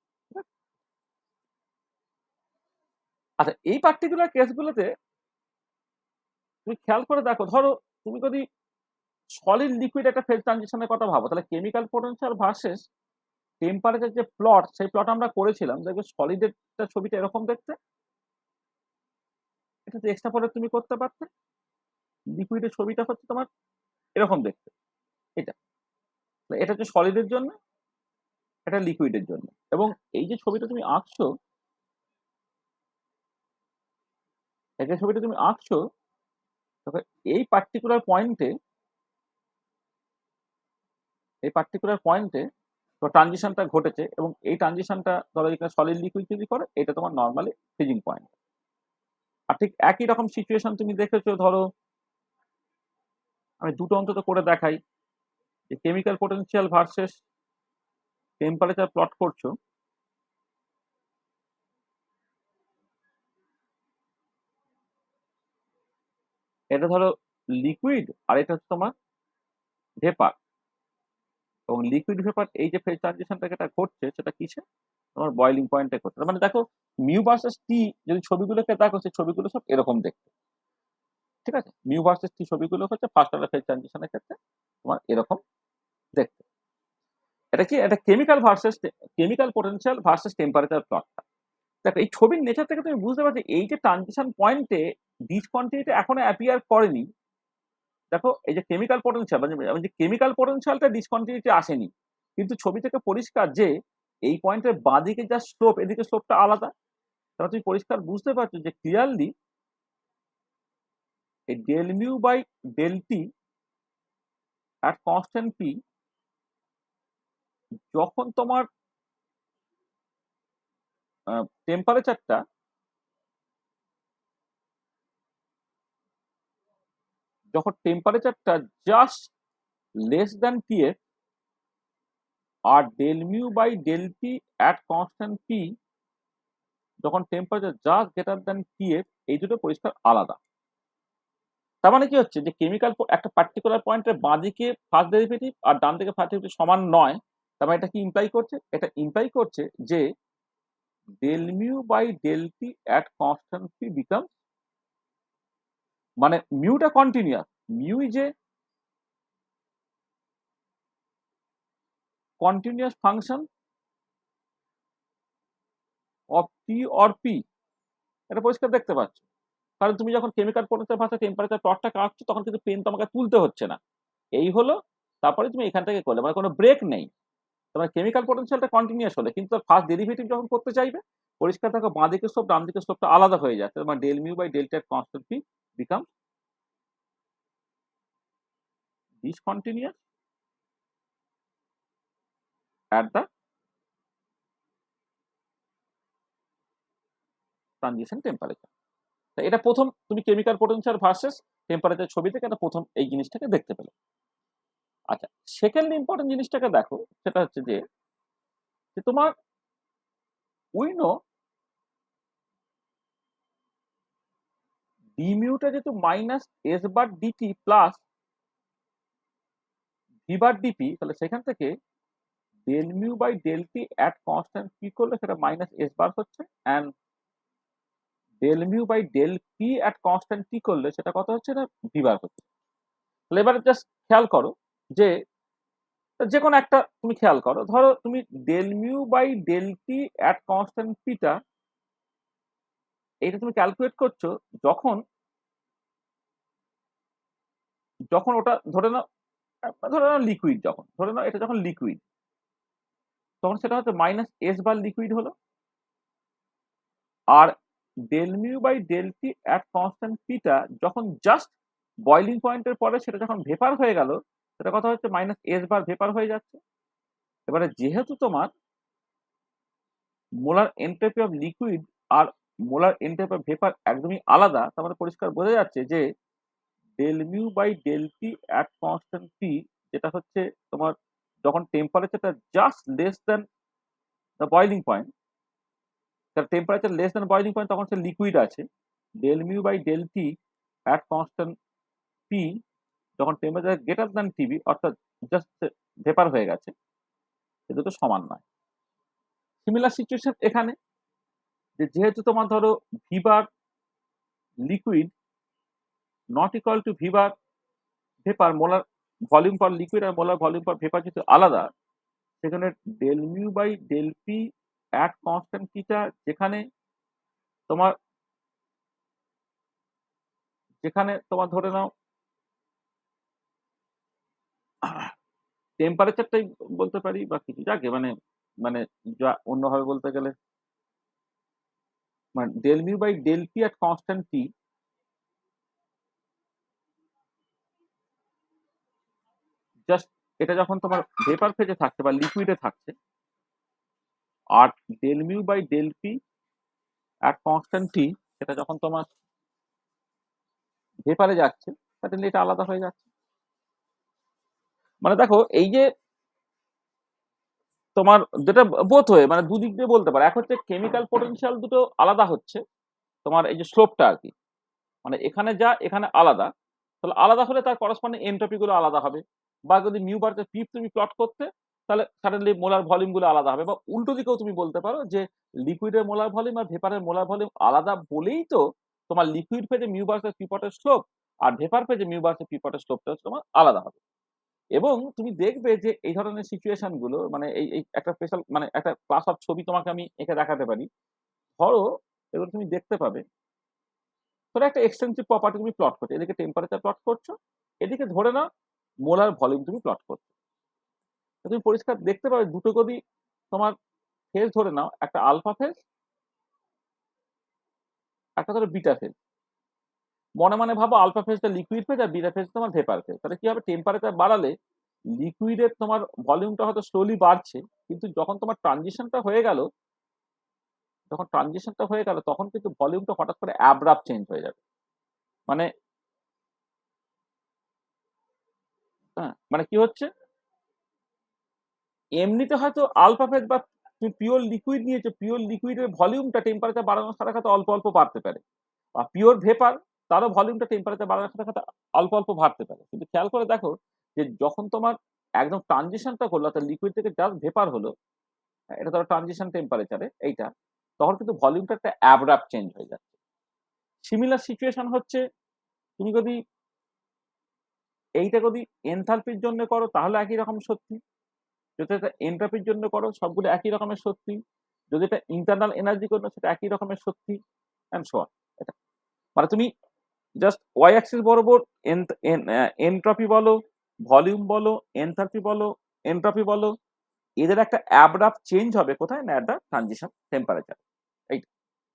আচ্ছা, এই পার্টিকুলার কেসগুলোতে তুমি খেয়াল করে দেখো, ধরো তুমি যদি সলিড লিকুইড একটা ফেজ ট্রানজিশনের কথা ভাবো, তাহলে কেমিক্যাল পোটেনশিয়াল ভার্সেস টেম্পারেচার যে প্লট, সেই প্লট আমরা করেছিলাম, দেখবে সলিডের ছবিটা এরকম দেখতে, এটা এক্সট্রা পরে তুমি করতে পারতে। লিকুইডের ছবিটা হচ্ছে তোমার এরকম দেখতে, এটা এটা হচ্ছে সলিডের জন্য, এটা লিকুইডের জন্য। এবং এই যে ছবিটা তুমি আঁকছো, এই ছবিটা তুমি আঁকছো, তবে এই পার্টিকুলার পয়েন্টে তো ট্রানজিশনটা ঘটেছে, এবং এই ট্রানজিশনটা ধরো এখানে সলিড লিকুইড যদি করে, এটা তোমার নর্মালি ফ্রিজিং পয়েন্ট। আর ঠিক একই রকম সিচুয়েশন তুমি দেখেছো, ধরো আমি দুটো অন্তত করে দেখাই, যে chemical potential versus temperature plot করছো। এটা ধরো লিকুইড আর এটা হচ্ছে তোমার ভেপার, এবং লিকুইড ভেপার এই যে ফেজ ট্রানজিশনটা যেটা ঘটছে সেটা কিসে, তোমার বয়লিং পয়েন্টে ঘটছে। মানে দেখো মিউ ভার্সেস টি যদি ছবিগুলোকে দেখো, সেই ছবিগুলো সব এরকম দেখতে, ঠিক আছে। মিউ ভার্সেস টি ছবিগুলো হচ্ছে ফার্স্ট অর্ডার ফেজ ট্রানজিশনের ক্ষেত্রে তোমার এরকম দেখতে। এটা কি, এটা কেমিক্যাল পোটেনশিয়াল ভার্সেস টেম্পারেচার প্লটটা। দেখো এই ছবির নেচার থেকে তুমি বুঝতে পারছো এই যে ট্রানজিশন পয়েন্টে ডিসকন্টিনিউটি এখনো অ্যাপিয়ার করেনি। দেখো এই যে কেমিক্যাল পোটেনশিয়াল, মানে যে কেমিক্যাল পোটেনশিয়ালটা ডিসকন্টিনিউটি আসেনি, কিন্তু ছবি থেকে পরিষ্কার যে এই পয়েন্টের বাঁদিকে যা স্লোপ, এদিকে স্লোপটা আলাদা। তাহলে তুমি পরিষ্কার বুঝতে পারছো যে ক্লিয়ারলি এই del mu by del T at constant P, যখন তোমার টেম্পারেচারটা just less than T F, আর del mu by del T at constant P যখন temperature just greater than T F, এই দুটো পরিষ্কার আলাদা। তার মানে কি হচ্ছে যে কেমিক্যাল একটা পার্টিকুলার পয়েন্টের বাঁদিকে ফার্স্ট ডেরিভেটিভ আর ডান দিকে ফার্স্ট ডেরিভেটিভ সমান নয়। তার মানে এটা কি ইমপ্লাই করছে? এটা ইমপ্লাই করছে যে del mu by del T at constant P become, মানে মিউটা continuous, mu is a continuous function of T or P. এটা পরিষ্কার দেখতে পাচ্ছ, কারণ তুমি যখন কেমিক্যাল পোটেনশিয়াল ভার্সেস টেম্পারেচার প্লটটা কাটছো তখন কিন্তু পেন তোমাকে তুলতে হচ্ছে না, এই হলো। তারপরে তুমি এখান থেকে করলে মানে কোনো ব্রেক নেই। তোমার কেমিক্যাল পোটেনশিয়ালটা কন্টিনিউয়াস হলে কিন্তু ফার্স্ট ডেরিভেটিভ যখন করতে চাইবে, পরিষ্কার থাকো বাঁ দিকের স্লোপ ডান দিকের স্লোপটা আলাদা হয়ে যাচ্ছে, মানে del mu by delta at constant P become discontinuous at the transition temperature. এটা প্রথম তুমি কেমিক্যাল পোটেনশিয়াল ভার্সেস টেম্পারেচার ছবি থেকে এটা প্রথম এই জিনিসটাকে দেখতে পেলে। আচ্ছা, সেকেন্ড ইম্পর্টেন্ট জিনিসটাকে দেখো, সেটা হচ্ছে যে তোমার উই নো ডি মিউটা যেহেতু minus S bar dT plus V bar dP, তাহলে সেখান থেকে del mu by del T at constant P করলে সেটা মাইনাস এস বার হচ্ছে, and del mu by del P at constant T করলে সেটা কত হচ্ছে না ভি বার হচ্ছে। তাহলে এবারে জাস্ট খেয়াল করো যে যে কোনো একটা তুমি খেয়াল করো, ধরো তুমি del mu by del T at constant পিটা এটা তুমি ক্যালকুলেট করছো যখন যখন ওটা ধরে নাও লিকুইড, যখন ধরে নাও এটা যখন লিকুইড তখন সেটা হচ্ছে মাইনাস এস বার লিকুইড হলো, আর del mu by del T at constant পিটা যখন জাস্ট বয়লিং পয়েন্টের পরে সেটা যখন ভেপার হয়ে গেল সেটা কথা হচ্ছে মাইনাস এস বার ভেপার হয়ে যাচ্ছে। এবারে যেহেতু তোমার মোলার এন্ট্রপি অফ লিকুইড আর মোলার এন্ট্রপি অফ ভেপার একদমই আলাদা, তার মানে পরিষ্কার বোঝা যাচ্ছে যে del mu by del T at constant P, যেটা হচ্ছে তোমার যখন টেম্পারেচারটা just less than the boiling point, তার temperature less than boiling point তখন সে লিকুইড আছে। Del mu by del T at constant P যখন টেম্পারেচার গ্রেটার দেন টিবি, অর্থাৎ জাস্ট ভেপার হয়ে গেছে, এ দুটো সমান নয়। সিমিলার সিচুয়েশন এখানে, যে যেহেতু তোমার ধরো V bar liquid not equal to V bar vapour, molar volume per liquid আর মোলার ভলিউম পার ভেপার যেহেতু আলাদা, সেখানে del mu by del P at constant পিটা যেখানে তোমার ধরে নাও টেম্পারেচারটাই বলতে পারি বা কিছু যাকে মানে মানে যা অন্যভাবে বলতে গেলে মানে del mu by del P at constant T just এটা যখন তোমার ভেপার ফেজে থাকছে বা লিকুইডে থাকছে, আর del mu by del P at constant T সেটা যখন তোমার ভেপারে যাচ্ছে, সাডেনলি এটা আলাদা হয়ে যাচ্ছে। মানে দেখো এই যে তোমার যেটা বোথ হয়ে মানে দুদিক দিয়ে বলতে পারো, এক হচ্ছে কেমিক্যাল পোটেনশিয়াল দুটো আলাদা হচ্ছে, তোমার এই যে স্লোপটা আর কি, মানে এখানে যা এখানে আলাদা, তাহলে আলাদা হলে তার করসপন্ডিং এনট্রপি গুলো আলাদা হবে। বা যদি মিউ বারতে পি তুমি প্লট করতে, তাহলে সাডেনলি মোলার ভলিউম গুলো আলাদা হবে। বা উল্টো দিকেও তুমি বলতে পারো যে লিকুইডের মোলার ভলিউম আর ভেপারের মোলার ভলিউম আলাদা বলেই তো তোমার লিকুইড ফেজে মিউ ভার্সেস পি পটের স্লোপ আর ভেপার ফেজে মিউ ভার্সেস পি পটের স্লোপটা তোমার আলাদা হবে। এবং তুমি দেখবে যে এই ধরনের সিচুয়েশন গুলো মানে এই একটা স্পেশাল মানে একটা ক্লাস অফ ছবি তোমাকে আমি এঁকে দেখাতে পারি। ধরো এগুলো তুমি দেখতে পাবে, ধরো একটা এক্সটেন্সিভ প্রপার্টি তুমি প্লট করছো, এদিকে টেম্পারেচার প্লট করছো, এদিকে ধরে নাও মোলার ভলিউম তুমি প্লট করছো। তুমি পরিষ্কার দেখতে পাবে দুটো কবি তোমার ফেজ ধরে নাও, একটা আলফা ফেজ, একটা ধরো বিটা ফেজ। মনে মনে ভাবো আলফা ফেজটা লিকুইড ফেজ আর বিটা ফেজ তোমার ভেপার ফেজ। তাহলে কি হবে, টেম্পারেচার বাড়ালে লিকুইডের তোমার ভলিউমটা হয়তো স্লোলি বাড়ছে, কিন্তু যখন তোমার ট্রানজিশনটা হয়ে গেল তখন কিন্তু ভলিউমটা হঠাৎ করে অ্যাব্রাপ্ট চেঞ্জ হয়ে যাবে। মানে হ্যাঁ, মানে কি হচ্ছে, এমনিতে হয়তো আলফা ফেজ বা তুমি পিওর লিকুইড নিয়েছো, পিওর লিকুইডের ভলিউমটা টেম্পারেচার বাড়ানোর সাথে সাথে অল্প অল্প বাড়তে পারে, বা পিওর ভেপার তারও ভলিউমটা টেম্পারেচার বাড়ানোর সাথে সাথে অল্প অল্প বাড়তে পারে। কিন্তু খেয়াল করে দেখো যে যখন তোমার একদম ট্রানজিশনটা করলো অর্থাৎ লিকুইড থেকে জাস্ট ভেপার হলো, এটা ধরো ট্রানজিশন টেম্পারেচারে এইটা, তখন কিন্তু ভলিউমটা একটা অ্যাব্রাপ্ট চেঞ্জ হয়ে যাচ্ছে। সিমিলার সিচুয়েশন হচ্ছে তুমি যদি এইটা যদি এনথালপির জন্য করো তাহলে একই রকম সত্যি, যদি এটা এন্ট্রপির জন্য করো সবগুলো একই রকমের সত্যি, যদি এটা ইন্টারনাল এনার্জি করো সেটা একই রকমের সত্যি, অ্যান্ড সো অন। এটা মানে তুমি জাস্ট ওয়াই অ্যাক্সিস বরাবর এনট্রপি বলো, ভলিউম বলো, এনথালপি বলো, এন্ট্রপি বলো, এদের একটা অ্যাব্রাপ্ট চেঞ্জ হবে কোথায় না এট দ্য ট্রানজিশন টেম্পারেচার। এইটা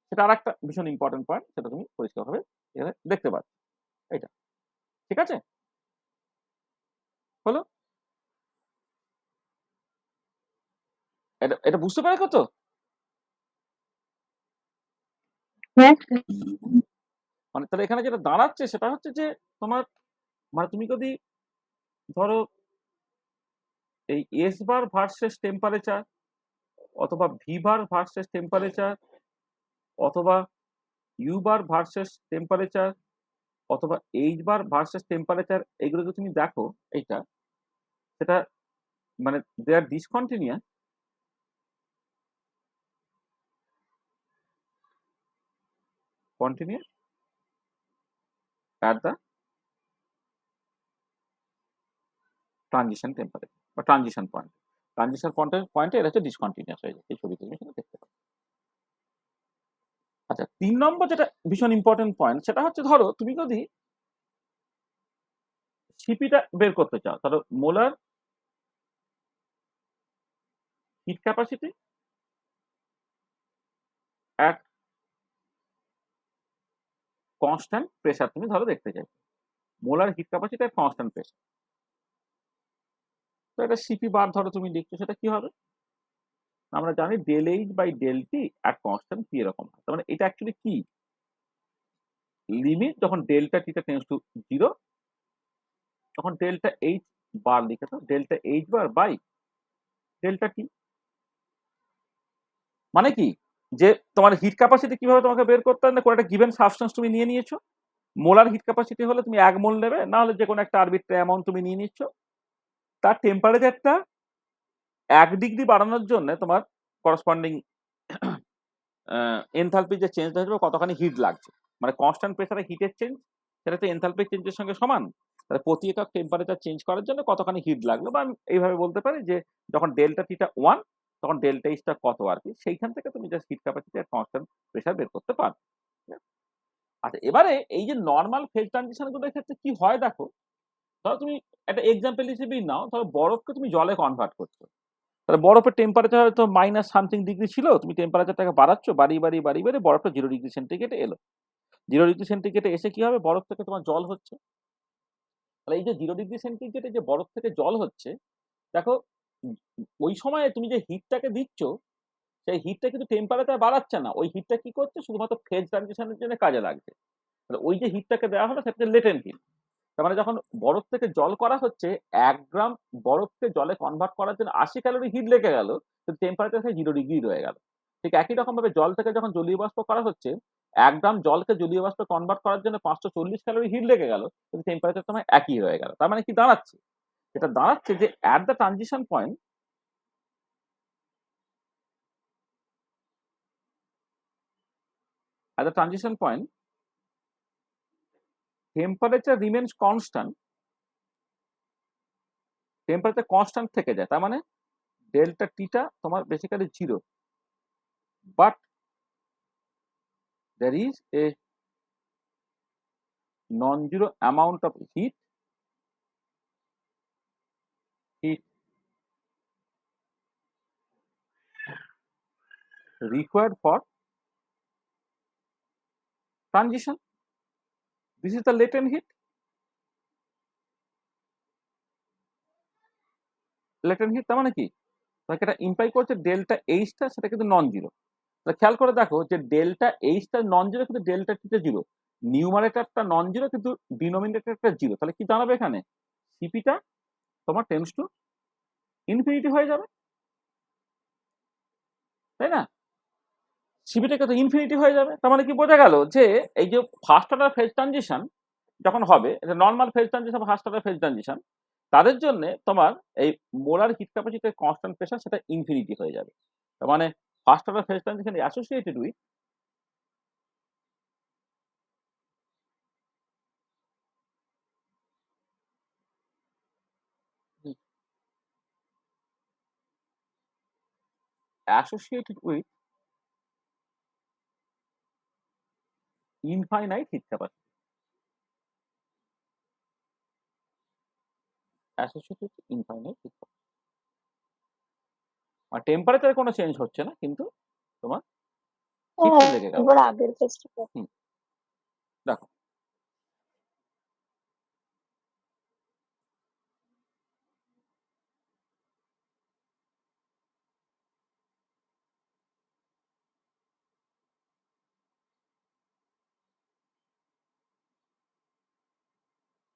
সেটা আর একটা ভীষণ ইম্পর্টেন্ট পয়েন্ট, সেটা তুমি পরিষ্কারভাবে এখানে দেখতে পাচ্ছ। এইটা ঠিক আছে, হলো? এটা এটা বুঝতে পেরেছো তো? হ্যাঁ মানে তাহলে এখানে যেটা দাঁড়াচ্ছে সেটা হচ্ছে যে তোমার মানে তুমি যদি ধরো এই এস বার ভার্সেস টেম্পারেচার অথবা ভি বার ভার্সেস টেম্পারেচার অথবা ইউ বার ভার্সেস টেম্পারেচার অথবা এইচ বার ভার্সেস টেম্পারেচার, এগুলো যদি তুমি দেখো এইটা, সেটা মানে they are discontinuous continuous at the transition temperature বা ট্রানজিশন পয়েন্ট। ট্রানজিশন পয়েন্টে এটা হচ্ছে ডিসকন্টিনিউয়াস হয়ে যায়, এই ছবিতে তুমি সেটা দেখতে পাচ্ছ। আচ্ছা, 3 নম্বর যেটা ভীষণ ইম্পর্টেন্ট পয়েন্ট সেটা হচ্ছে ধরো তুমি যদি সিপিটা বের করতে চাও, ধরো molar hit capacity at constant pressure তুমি ধরো দেখতে চাই, molar hit capacity at constant pressure. তো এটা সিপি বার ধরো তুমি লিখছো, সেটা কি হবে? আমরা জানি del H by del T at constant P এরকম হয়। তার মানে এটা অ্যাকচুয়ালি কি লিমিট যখন ডেল্টা টিটা টেন্ডস টু 0, তখন ডেল্টা এইচ বার লিখে তো delta H bar by delta T. মানে কি যে তোমার হিট ক্যাপাসিটি কিভাবে তোমাকে বের করতে হয় না, কোনো একটা গিভেন সাবস্টেন্স তুমি নিয়ে নিয়েছো, মোলার হিট ক্যাপাসিটি হলে তুমি 1 মোল নেবে, না হলে যে কোনো একটা আরবিট্রারি অ্যামাউন্ট তুমি নিয়ে নিচ্ছ, তার টেম্পারেচারটা 1 ডিগ্রি বাড়ানোর জন্য তোমার করসপন্ডিং এনথালপি যে চেঞ্জটা হচ্ছে কতখানি হিট লাগছে, মানে কনস্ট্যান্ট প্রেসারে হিটের চেঞ্জ সেটা তো এনথালপিক চেঞ্জের সঙ্গে সমান। তাহলে প্রতি একক টেম্পারেচার চেঞ্জ করার জন্য কতখানি হিট লাগলো, বা আমি এইভাবে বলতে পারি যে যখন ডেল্টা টিটা 1 তখন ডেল্টা এইচটা কত আর কি, সেইখান থেকে তুমি জাস্ট হিট ক্যাপাসিটি আর কনস্ট্যান্ট প্রেসার বের করতে পারো। আচ্ছা, এবারে এই যে নর্মাল ফেজ ট্রানজিশন গুলোর ক্ষেত্রে কি হয় দেখো, ধরো তুমি একটা এক্সাম্পল হিসেবেই নাও, ধরো বরফকে তুমি জলে কনভার্ট করছো, তাহলে বরফের টেম্পারেচার হয়তো মাইনাস সামথিং ডিগ্রি ছিল, তুমি টেম্পারেচারটাকে বাড়াচ্ছ, বাড়িয়ে বাড়িয়ে বাড়িয়ে বাড়িয়ে বরফটা 0 ডিগ্রি সেন্টিগ্রেডে এলো। 0 ডিগ্রি সেন্টিগ্রেডে এসে কি হবে, বরফ থেকে তোমার জল হচ্ছে। তাহলে এই যে 0 ডিগ্রি সেন্টিগ্রেডে যে বরফ থেকে জল হচ্ছে, দেখো ওই সময়ে তুমি যে হিটটাকে দিচ্ছ সেই হিটটা কিন্তু টেম্পারেচার বাড়াচ্ছে না, ওই হিটটা কি করছে শুধুমাত্র ফেজ ট্রানজিশনের জন্য কাজে লাগছে। তাহলে ওই যে হিটটাকে দেওয়া হলো সেটা লেটেন্ট হিট। তার মানে যখন বরফ থেকে জল করা হচ্ছে, 1 গ্রাম বরফকে জলে কনভার্ট করার জন্য 80 ক্যালোরি হিট লেগে গেল, কিন্তু টেম্পারেচার 0 ডিগ্রি রয়ে গেল। ঠিক একই রকম ভাবে জল থেকে যখন জলীয় বাষ্প করা হচ্ছে, 1 গ্রাম জলকে জলীয় বাষ্পে কনভার্ট করার জন্য 540 ক্যালোরি হিট লেগে গেল, কিন্তু টেম্পারেচার তোমার একই রয়ে গেল। তার মানে কি দাঁড়াচ্ছে, এটা দাঁড়াচ্ছে যে at the transition point, at the transition point temperature remains constant, temperature constant থেকে যায়। তার মানে ডেল্টা টিটা তোমার basically 0, but there is a non-zero amount of heat required for transition. This is the latent heat. Latent heat তার মানে কি, তাকে এটা ইমপ্লাই করছে ডেল্টা এইচটা সেটা কিন্তু নন জিরো। তাহলে খেয়াল করে দেখো যে ডেল্টা এইচটা নন জিরো কিন্তু ডেল্টা টিটা জিরো, নিউমারেটরটা নন জিরো কিন্তু ডিনোমিনেটরটা জিরো। তাহলে কি দাঁড়াবে এখানে, সিপিটা তোমার টেন্ডস টু ইনফিনিটি হয়ে যাবে, তাই না? সিপিটা তো ইনফিনিটি হয়ে যাবে। তার মানে কি বোঝা গেল যে এই যে ফার্স্ট অর্ডার ফেজ ট্রানজিশন যখন হবে, এটা normal phase transition, first order phase transition, তাদের জন্য তোমার এই মোলার হিট ক্যাপাসিটির কনস্ট্যান্ট প্রেশার সেটা ইনফিনিটি হয়ে যাবে। তার মানে first order phase transition associated with infinite heat capacity, associated infinite heat capacity. আর টেম্পারেচারে কোনো চেঞ্জ হচ্ছে না, কিন্তু তোমার হিটটা লেগে গেল। এবার আগের কেসটা হুম, দেখো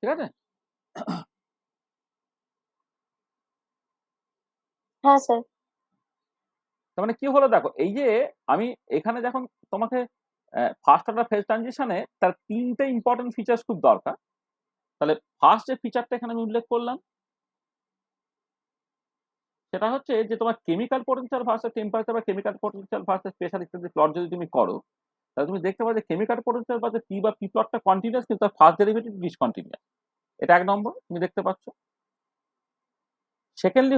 ঠিক আছে। হ্যাঁ স্যার। তার মানে কি হলো দেখো, এই যে আমি এখানে যখন তোমাকে ফার্স্ট অর্ডার ফেজ ট্রানজিশনে তার তিনটে ইম্পর্টেন্ট ফিচার্স খুব দরকার। তাহলে ফার্স্ট যে ফিচারটা এখানে আমি উল্লেখ করলাম সেটা হচ্ছে যে তোমার কেমিক্যাল পোটেনশিয়াল ভার্সেস টেম্পারেচার বা কেমিক্যাল পোটেনশিয়াল ভার্সেস প্রেসার ইত্যাদি প্লট যদি তুমি করো, তাহলে তুমি দেখতে পাবে যে কেমিক্যাল পোটেনশিয়াল ভার্সেস পি বা পি প্লটটা কন্টিনিউয়াস, কিন্তু তার ফার্স্ট ডেরিভেটিভ ডিসকন্টিনিউয়াস। এটা এক নম্বর তুমি দেখতে পাচ্ছ। সেকেন্ডলি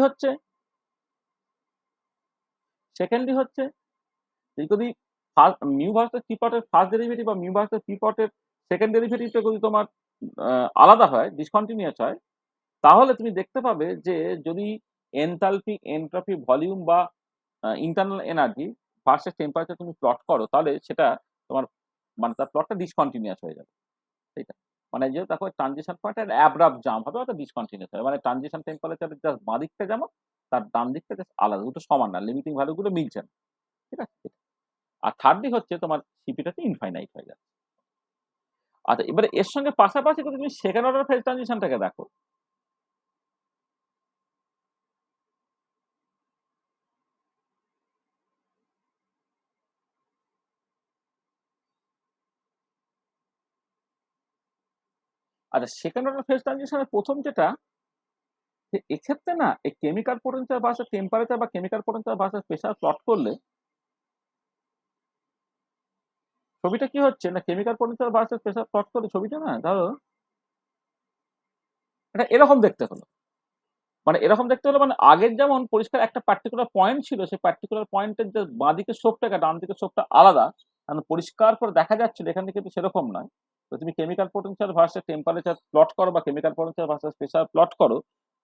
হচ্ছে যদি মিউ ভার্সেস পি প্লটের ফার্স্ট ডেরিভেটিভ বা মিউ ভার্সেস পি প্লটের সেকেন্ড ডেরিভেটিভটা যদি তোমার আলাদা হয়, ডিসকন্টিনিউয়াস হয়, তাহলে তুমি দেখতে পাবে যে যদি এনথালপি, এনট্রপি, ভলিউম বা ইন্টারনাল এনার্জি ভার্সেস টেম্পারেচার তুমি প্লট করো, তাহলে সেটা তোমার মানে তার প্লটটা ডিসকন্টিনিউয়াস হয়ে যাবে। ঠিক আছে, মানে যে দেখো ট্রানজিশন পয়েন্ট একটা অ্যাব্রাপ্ট জাম্প হবে, অর্থাৎ ডিসকন্টিনিউয়াস হবে। মানে ট্রানজিশন টেম্পারেচারের জাস্ট বাঁ দিকটা যেমন, তার ডান দিকটা জাস্ট আলাদা, দুটো সমান না, লিমিটিং ভ্যালুগুলো মিলছে না। ঠিক আছে। আর থার্ডলি হচ্ছে তোমার সিপিটাতে ইনফাইনাইট হয়ে যাবে। আচ্ছা, এবারে এর সঙ্গে পাশাপাশি যদি তুমি সেকেন্ড অর্ডার ফেজ ট্রানজিশনটাকে দেখো, আচ্ছা সেকেন্ড অর্ডার ফেজ ট্রানজিশনের প্রথম যেটা, যে এক্ষেত্রে না এই কেমিক্যাল পোটেনশিয়াল ভার্সেস টেম্পারেচার বা chemical potential versus pressure plot করলে ছবিটা কি হচ্ছে না, chemical potential versus pressure plot করলে ছবিটা না ধরো এটা এরকম দেখতে হলো। মানে এরকম দেখতে হলো, মানে আগের যেমন পরিষ্কার একটা পার্টিকুলার পয়েন্ট ছিল, সেই পার্টিকুলার পয়েন্টের যে বাঁ দিকের শোপটা ডান দিকের শোপটা আলাদা, কারণ পরিষ্কার করে দেখা যাচ্ছিল, এখান থেকে কিন্তু সেরকম নয়। তো তুমি chemical potential versus temperature plot করো বা chemical potential versus pressure plot করো,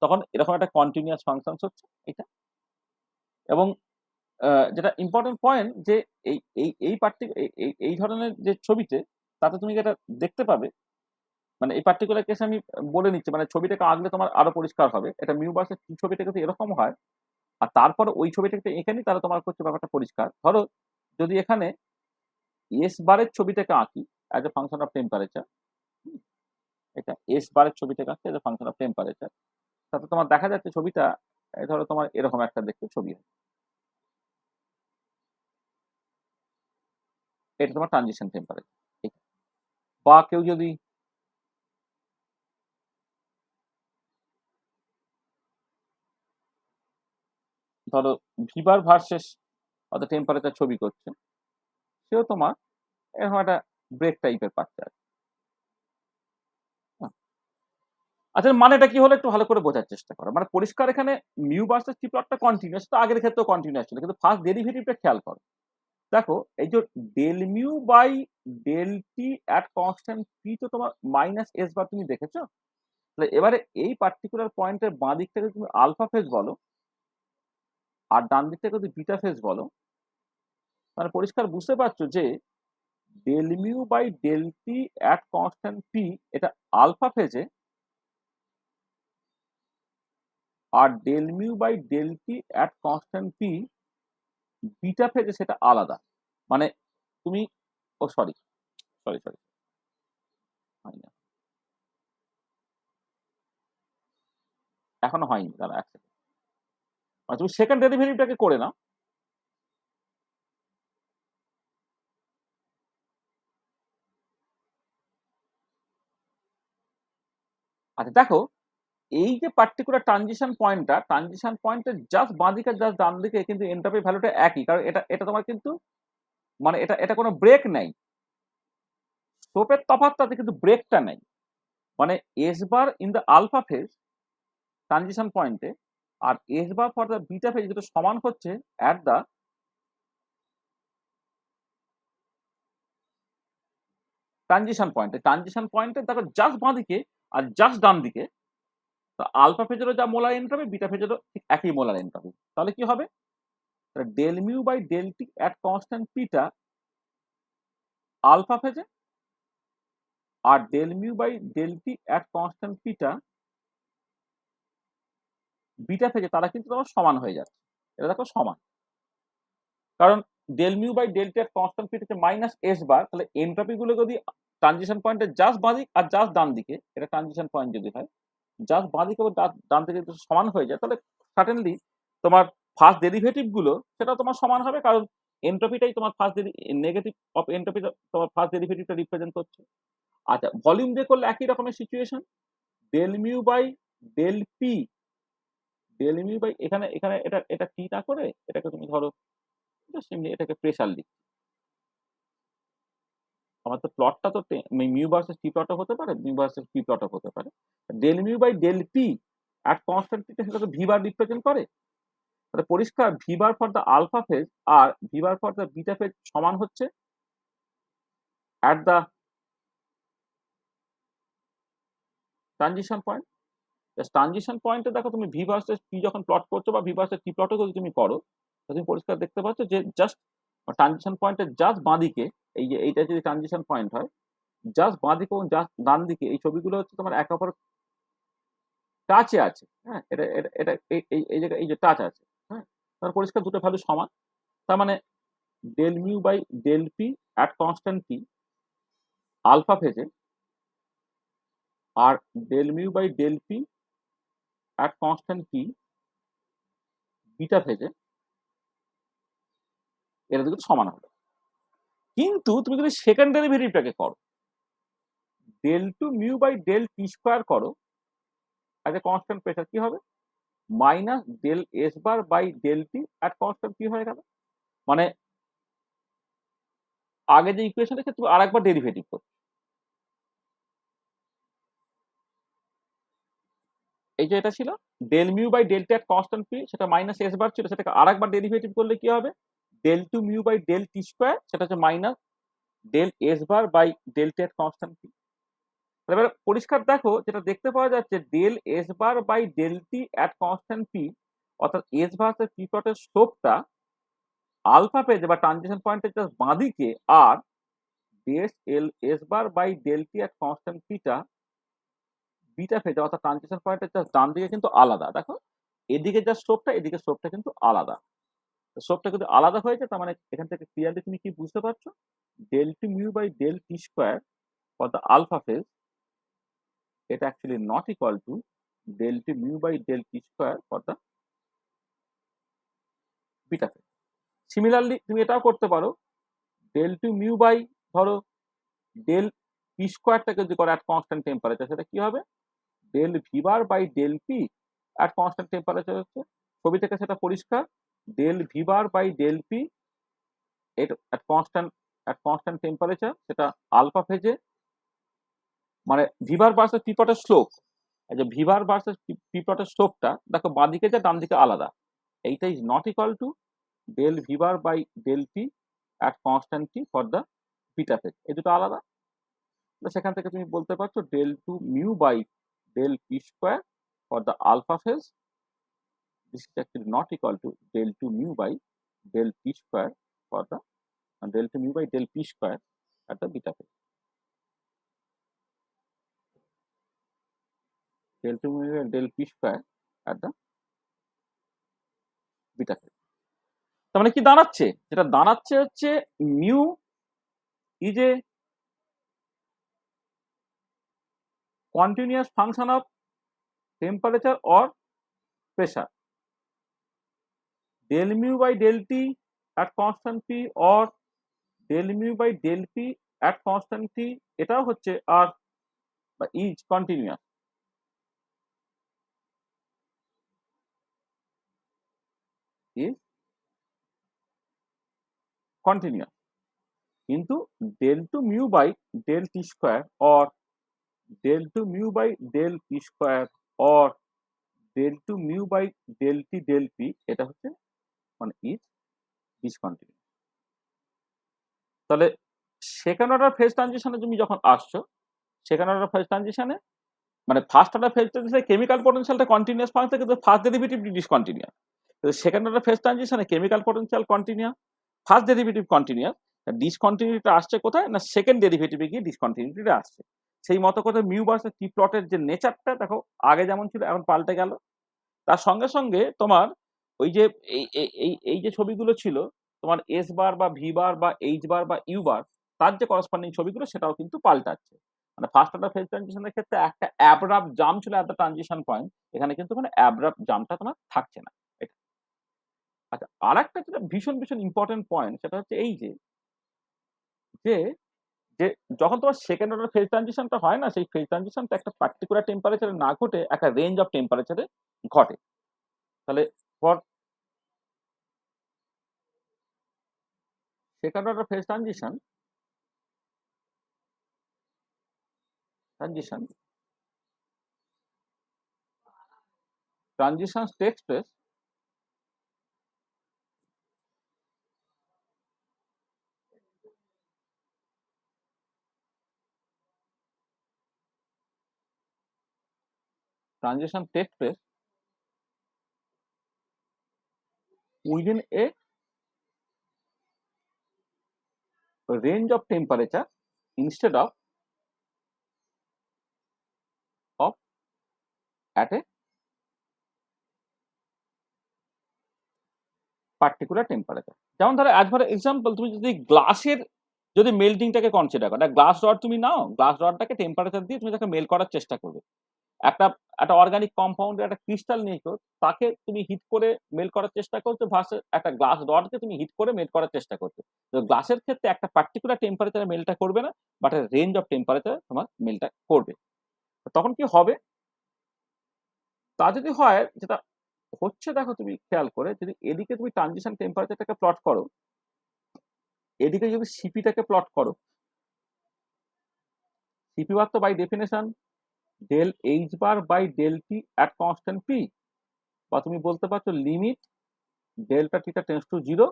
তখন এরকম একটা কন্টিনিউয়াস ফাংশন হচ্ছে এটা। এবং যেটা ইম্পর্টেন্ট পয়েন্ট যে এই এই এই পার্টি এই ধরনের যে ছবিতে, তাতে তুমি যেটা দেখতে পাবে, মানে এই পার্টিকুলার কেসে আমি বলে নিচ্ছি, মানে ছবিটাকে আঁকলে তোমার আরো পরিষ্কার হবে। এটা মিউ ভার্সেস টি ছবিটা কিন্তু এরকম হয়, আর তারপরে ওই ছবিটাকে এঁকে নিই, তাহলে তোমার হচ্ছে ব্যাপারটা পরিষ্কার। ধরো যদি এখানে এস বারের ছবিটাকে আঁকি as a function of temperature, এটা এস বারের ছবিটাকে আঁকছে as a function of temperature, তাতে তোমার দেখা যাচ্ছে ছবিটা ধরো তোমার এরকম একটা দেখতে ছবি হয়। এটা তোমার ট্রানজিশন টেম্পারেচার। ঠিক আছে। বা কেউ যদি ধরো ভিবার ভার্সেস অর্থাৎ টেম্পারেচার ছবি করছে, সেও তোমার এরকম একটা ব্রেক টাইপের পাচ্ছে আর কি। হ্যাঁ। আচ্ছা, মানেটা কি হলো একটু ভালো করে বোঝার চেষ্টা করো। মানে পরিষ্কার এখানে মিউ ভার্সেস টি প্লটটা কন্টিনিউয়াস, তো আগের ক্ষেত্রেও কন্টিনিউয়াস ছিল, কিন্তু ফার্স্ট ডেরিভেটিভটা খেয়াল করো। দেখো এই যে del mu by del T at constant P, তো তোমার মাইনাস এস বার তুমি দেখেছো। তাহলে এবারে এই পার্টিকুলার পয়েন্টের বাঁ দিক থেকে তুমি আলফা ফেজ বলো, আর ডান দিক থেকে যদি বিটা ফেজ বলো, মানে পরিষ্কার বুঝতে পারছো যে del mu by del T at constant P এটা আলফা ফেজে, আর del mu by del T at constant P beta ফেজে সেটা আলাদা। মানে তুমি ও সরি সরি সরি হয় না, এখনো হয়নি, দাঁড়া এক সেকেন্ড। মানে তুমি সেকেন্ড ডেরিভেটিভটাকে করে নাও, আচ্ছা দেখো, এই যে পার্টিকুলার ট্রানজিশন পয়েন্টের জাস্ট বাঁ দিকে জাস্ট ডান দিকে কিন্তু এন্ট্রপি ভ্যালুটা একই, কারণ এটা এটা তোমার কিন্তু মানে এটা এটা কোনো ব্রেক নেই, স্লোপের তফাৎটাতে কিন্তু ব্রেকটা নেই। মানে S bar in the alpha phase transition পয়েন্টে আর S bar for the beta phase দুটো সমান হচ্ছে অ্যাট দ্য ট্রানজিশন পয়েন্টে দেখো জাস্ট বাঁ দিকে আর জাস্ট ডান দিকে তো আলফা ফেজেরও যা মোলার এন্ট্রপি বিটা ফেজেরও ঠিক একই মোলার এন্ট্রপি। তাহলে কি হবে, del mu by del T at constant পিটা আলফা ফেজে আর del mu by del T at constant পিটা বিটা ফেজে তারা কিন্তু তোমার সমান হয়ে যাচ্ছে। এটা দেখো সমান, কারণ del mu by del T at constant পিটা হচ্ছে মাইনাস এস বার, তাহলে এন্ট্রপি গুলো যদি ট্রানজিশন পয়েন্টের জাস্ট বাঁ দিক আর জাস্ট ডান দিকে, এটা ট্রানজিশন পয়েন্ট যদি হয় জাস্ট বাঁ দিকে এবং ডান দিকে যদি সমান হয়ে যায়, তাহলে সার্টেনলি তোমার ফার্স্ট ডেরিভেটিভ গুলো সেটা তোমার সমান হবে, কারণ এন্ট্রপিটাই তোমার ফার্স্ট নেগেটিভ অফ এন্ট্রপি তোমার ফার্স্ট ডেরিভেটিভটা রিপ্রেজেন্ট করছে। আচ্ছা ভলিউম দিয়ে করলে একই রকমের situation, del mu by del P, del mu by এখানে এখানে এটা এটা টি না করে এটাকে তুমি ধরো এমনি এটাকে প্রেসার লিখ, আমার তো প্লটটা তো মিউ ভার্সেস টি প্লটও হতে পারে, মিউ ভার্সেস পি প্লটও হতে পারে। Del mu by del P at constant পিতে সেটা তো ভি বার রিপ্রেজেন্ট করে, তাহলে পরিষ্কার V bar for the alpha phase আর V bar for the beta phase সমান হচ্ছে at the transition point. Transition পয়েন্টে দেখো তুমি ভি ভার্সেস পি যখন প্লট করছো বা ভি ভার্সেস টি প্লটও যদি তুমি করো, তুমি পরিষ্কার দেখতে পাচ্ছ যে জাস্ট ট্রানজিশন পয়েন্টের জাস্ট বাঁ দিকে এই যে এইটা যদি ট্রানজিশন পয়েন্ট হয়, জাস্ট বাঁ দিকে এবং জাস্ট ডান দিকে এই ছবিগুলো হচ্ছে তোমার একে অপর টাচে আছে। হ্যাঁ, এটা এটা এটা এই জায়গায় এই যে টাচ আছে। হ্যাঁ, তার পরিষ্কার দুটো ভ্যালু সমান। তার মানে del mu by del P at constant T alpha ফেজে আর del mu by del P at constant T beta ফেজে এটা দুটো সমান হবে। কিন্তু তুমি যদি সেকেন্ড ডেরিভেটিভটাকে করো, del two mu by del T square করো অ্যাজ এ কনস্ট্যান্ট প্রেসার, কি হবে minus del S bar by del T at constant P হয়ে গেল। মানে আগে যে ইকুয়েশন রেখে তুমি আরেকবার ডেরিভেটিভ করো, এই যে এটা ছিল del mu by del T at constant P, সেটা মাইনাস এস বার ছিল, সেটাকে আরেকবার ডেরিভেটিভ করলে কি হবে del two mu by del T square, সেটা হচ্ছে minus del S bar by del T at constant P. এবার পরিষ্কার দেখো যেটা দেখতে পাওয়া যাচ্ছে del S bar by del T at constant P, অর্থাৎ এস ভার্সেস পি প্লটের স্লোপটা আলফা পেজে বা ট্রানজিশন পয়েন্টের জাস্ট বাঁদিকে আর ডেস এল S bar by del T at constant পিটা বিটা ফেজে অর্থাৎ ট্রানজিশন পয়েন্টের জাস্ট ডান দিকে কিন্তু আলাদা। দেখো এদিকে যা স্লোপটা এদিকে স্লোপটা কিন্তু আলাদা, স্লোপটা কিন্তু আলাদা হয়েছে, তার মানে এখান থেকে ক্লিয়ারলি তুমি কি বুঝতে পারছো del T mu by del T square for the alpha phase এটা actually not equal to del T mu by del T square for the beta phase. Similarly তুমি এটাও করতে পারো, ডেল টু মিউ বাই ধরো del P স্কোয়ারটাকে যদি করো at constant temperature, সেটা কি হবে del V bar by del P at constant temperature হচ্ছে, ছবি থেকে সেটা পরিষ্কার del V bar by del P at constant temperature, সেটা আলফা ফেজে মানে ভিভার ভার্সেস পি প্লটের স্লোপ, এই যে ভিভার ভার্সেস পি প্লটের স্লোপটা দেখো বাঁ দিকে যা ডান দিকে আলাদা, এইটা is not equal to del V bar by del P at constant T for the beta phase, এই দুটো আলাদা। সেখান থেকে তুমি বলতে পারছো del two mu by del P square for the alpha phase, this is actually not equal to del 2 mu by del p square for the del 2 mu by del p square at the beta phase, del 2 mu by del p square at the beta phase। তার মানে কি দাঁড়াচ্ছে, যেটা দাঁড়াচ্ছে হচ্ছে mu is A continuous function of temperature or pressure, del mu by del t at constant p or del mu by del p at constant t, এটাও হচ্ছে আর বা ইজ কন্টিনিউয়াস। is continuous, কিন্তু del 2 mu by del t square or del 2 mu by del p square or del 2 mu by del t del p এটা হচ্ছে মানে is discontinuous। তাহলে second order phase ট্রানজিশনে তুমি যখন আসছো, সেকেন্ড অর্ডার ফেজ ট্রানজিশনে মানে ফার্স্ট অর্ডার ফেজ ট্রানজিশনে কেমিক্যাল পোটেনশিয়ালটা কন্টিনিউয়াস পাওয়া যায়, কিন্তু first derivative discontinuous. Second order phase ট্রানজিশনে chemical potential continuous, first derivative continuous. ডিসকন্টিনিউটিটা আসছে কোথায় না সেকেন্ড ডেরিভেটিভে গিয়ে ডিসকন্টিনিউটিটা আসছে। সেই মতো করে মিউ ভার্সেস টি প্লটের যে নেচারটা দেখো আগে যেমন ছিল এখন পাল্টে গেল। তার সঙ্গে সঙ্গে তোমার ওই যে এই যে ছবিগুলো ছিল তোমার এস বার বা ভি বার বা এইচ বার বা ইউ বার, তার যে করসপন্ডিং ছবিগুলো সেটাও কিন্তু পাল্টাচ্ছে। মানে ফার্স্ট অর্ডার ফেজ ট্রানজিশনের ক্ষেত্রে একটা অ্যাব্রাপ্ট জাম্প ছিল এট দ্য ট্রানজিশন পয়েন্ট, এখানে কিন্তু মানে অ্যাব্রাপ্ট জাম্পটা তোমার থাকছে না। আচ্ছা, আর একটা যেটা ভীষণ ভীষণ ইম্পর্টেন্ট পয়েন্ট সেটা হচ্ছে এই যে যে যে যখন তোমার সেকেন্ড অর্ডার ফেজ ট্রানজিশনটা হয় না, সেই ফেজ ট্রানজিশনটা একটা পার্টিকুলার টেম্পারেচারে না ঘটে একটা রেঞ্জ অফ টেম্পারেচারে ঘটে। তাহলে for second order phase transition takes place within a range of temperature instead of at a particular temperature. যেমন ধরো অ্যাজ ফর এক্সাম্পল তুমি যদি গ্লাসের যদি মেল্টিংটাকে কনসিডার করো, গ্লাস রড তুমি নাও, গ্লাস রডটাকে টেম্পারেচার দিয়ে তুমি তাকে মেল্ট করার চেষ্টা করবে। একটা একটা অর্গানিক কম্পাউন্ডের একটা ক্রিস্টাল নিয়েছো, তাকে তুমি হিট করে মেল্ট করার চেষ্টা করছো, ভার্সেস একটা গ্লাস রডকে তুমি হিট করে মেল্ট করার চেষ্টা করছো। তো গ্লাসের ক্ষেত্রে একটা পার্টিকুলার টেম্পারেচারে মেল্টটা করবে না, বাট রেঞ্জ অফ টেম্পারেচার তোমার মেল্টটা করবে। তখন কি হবে, তা যদি হয় যেটা হচ্ছে দেখো তুমি খেয়াল করে, যদি এদিকে তুমি ট্রানজিশন টেম্পারেচারটাকে প্লট করো, এদিকে যদি সিপিটাকে প্লট করো, সিপি বার তো by definition del H bar by del T at constant P, বা তুমি বলতে পারছো লিমিট ডেল্টা টিটা tends to zero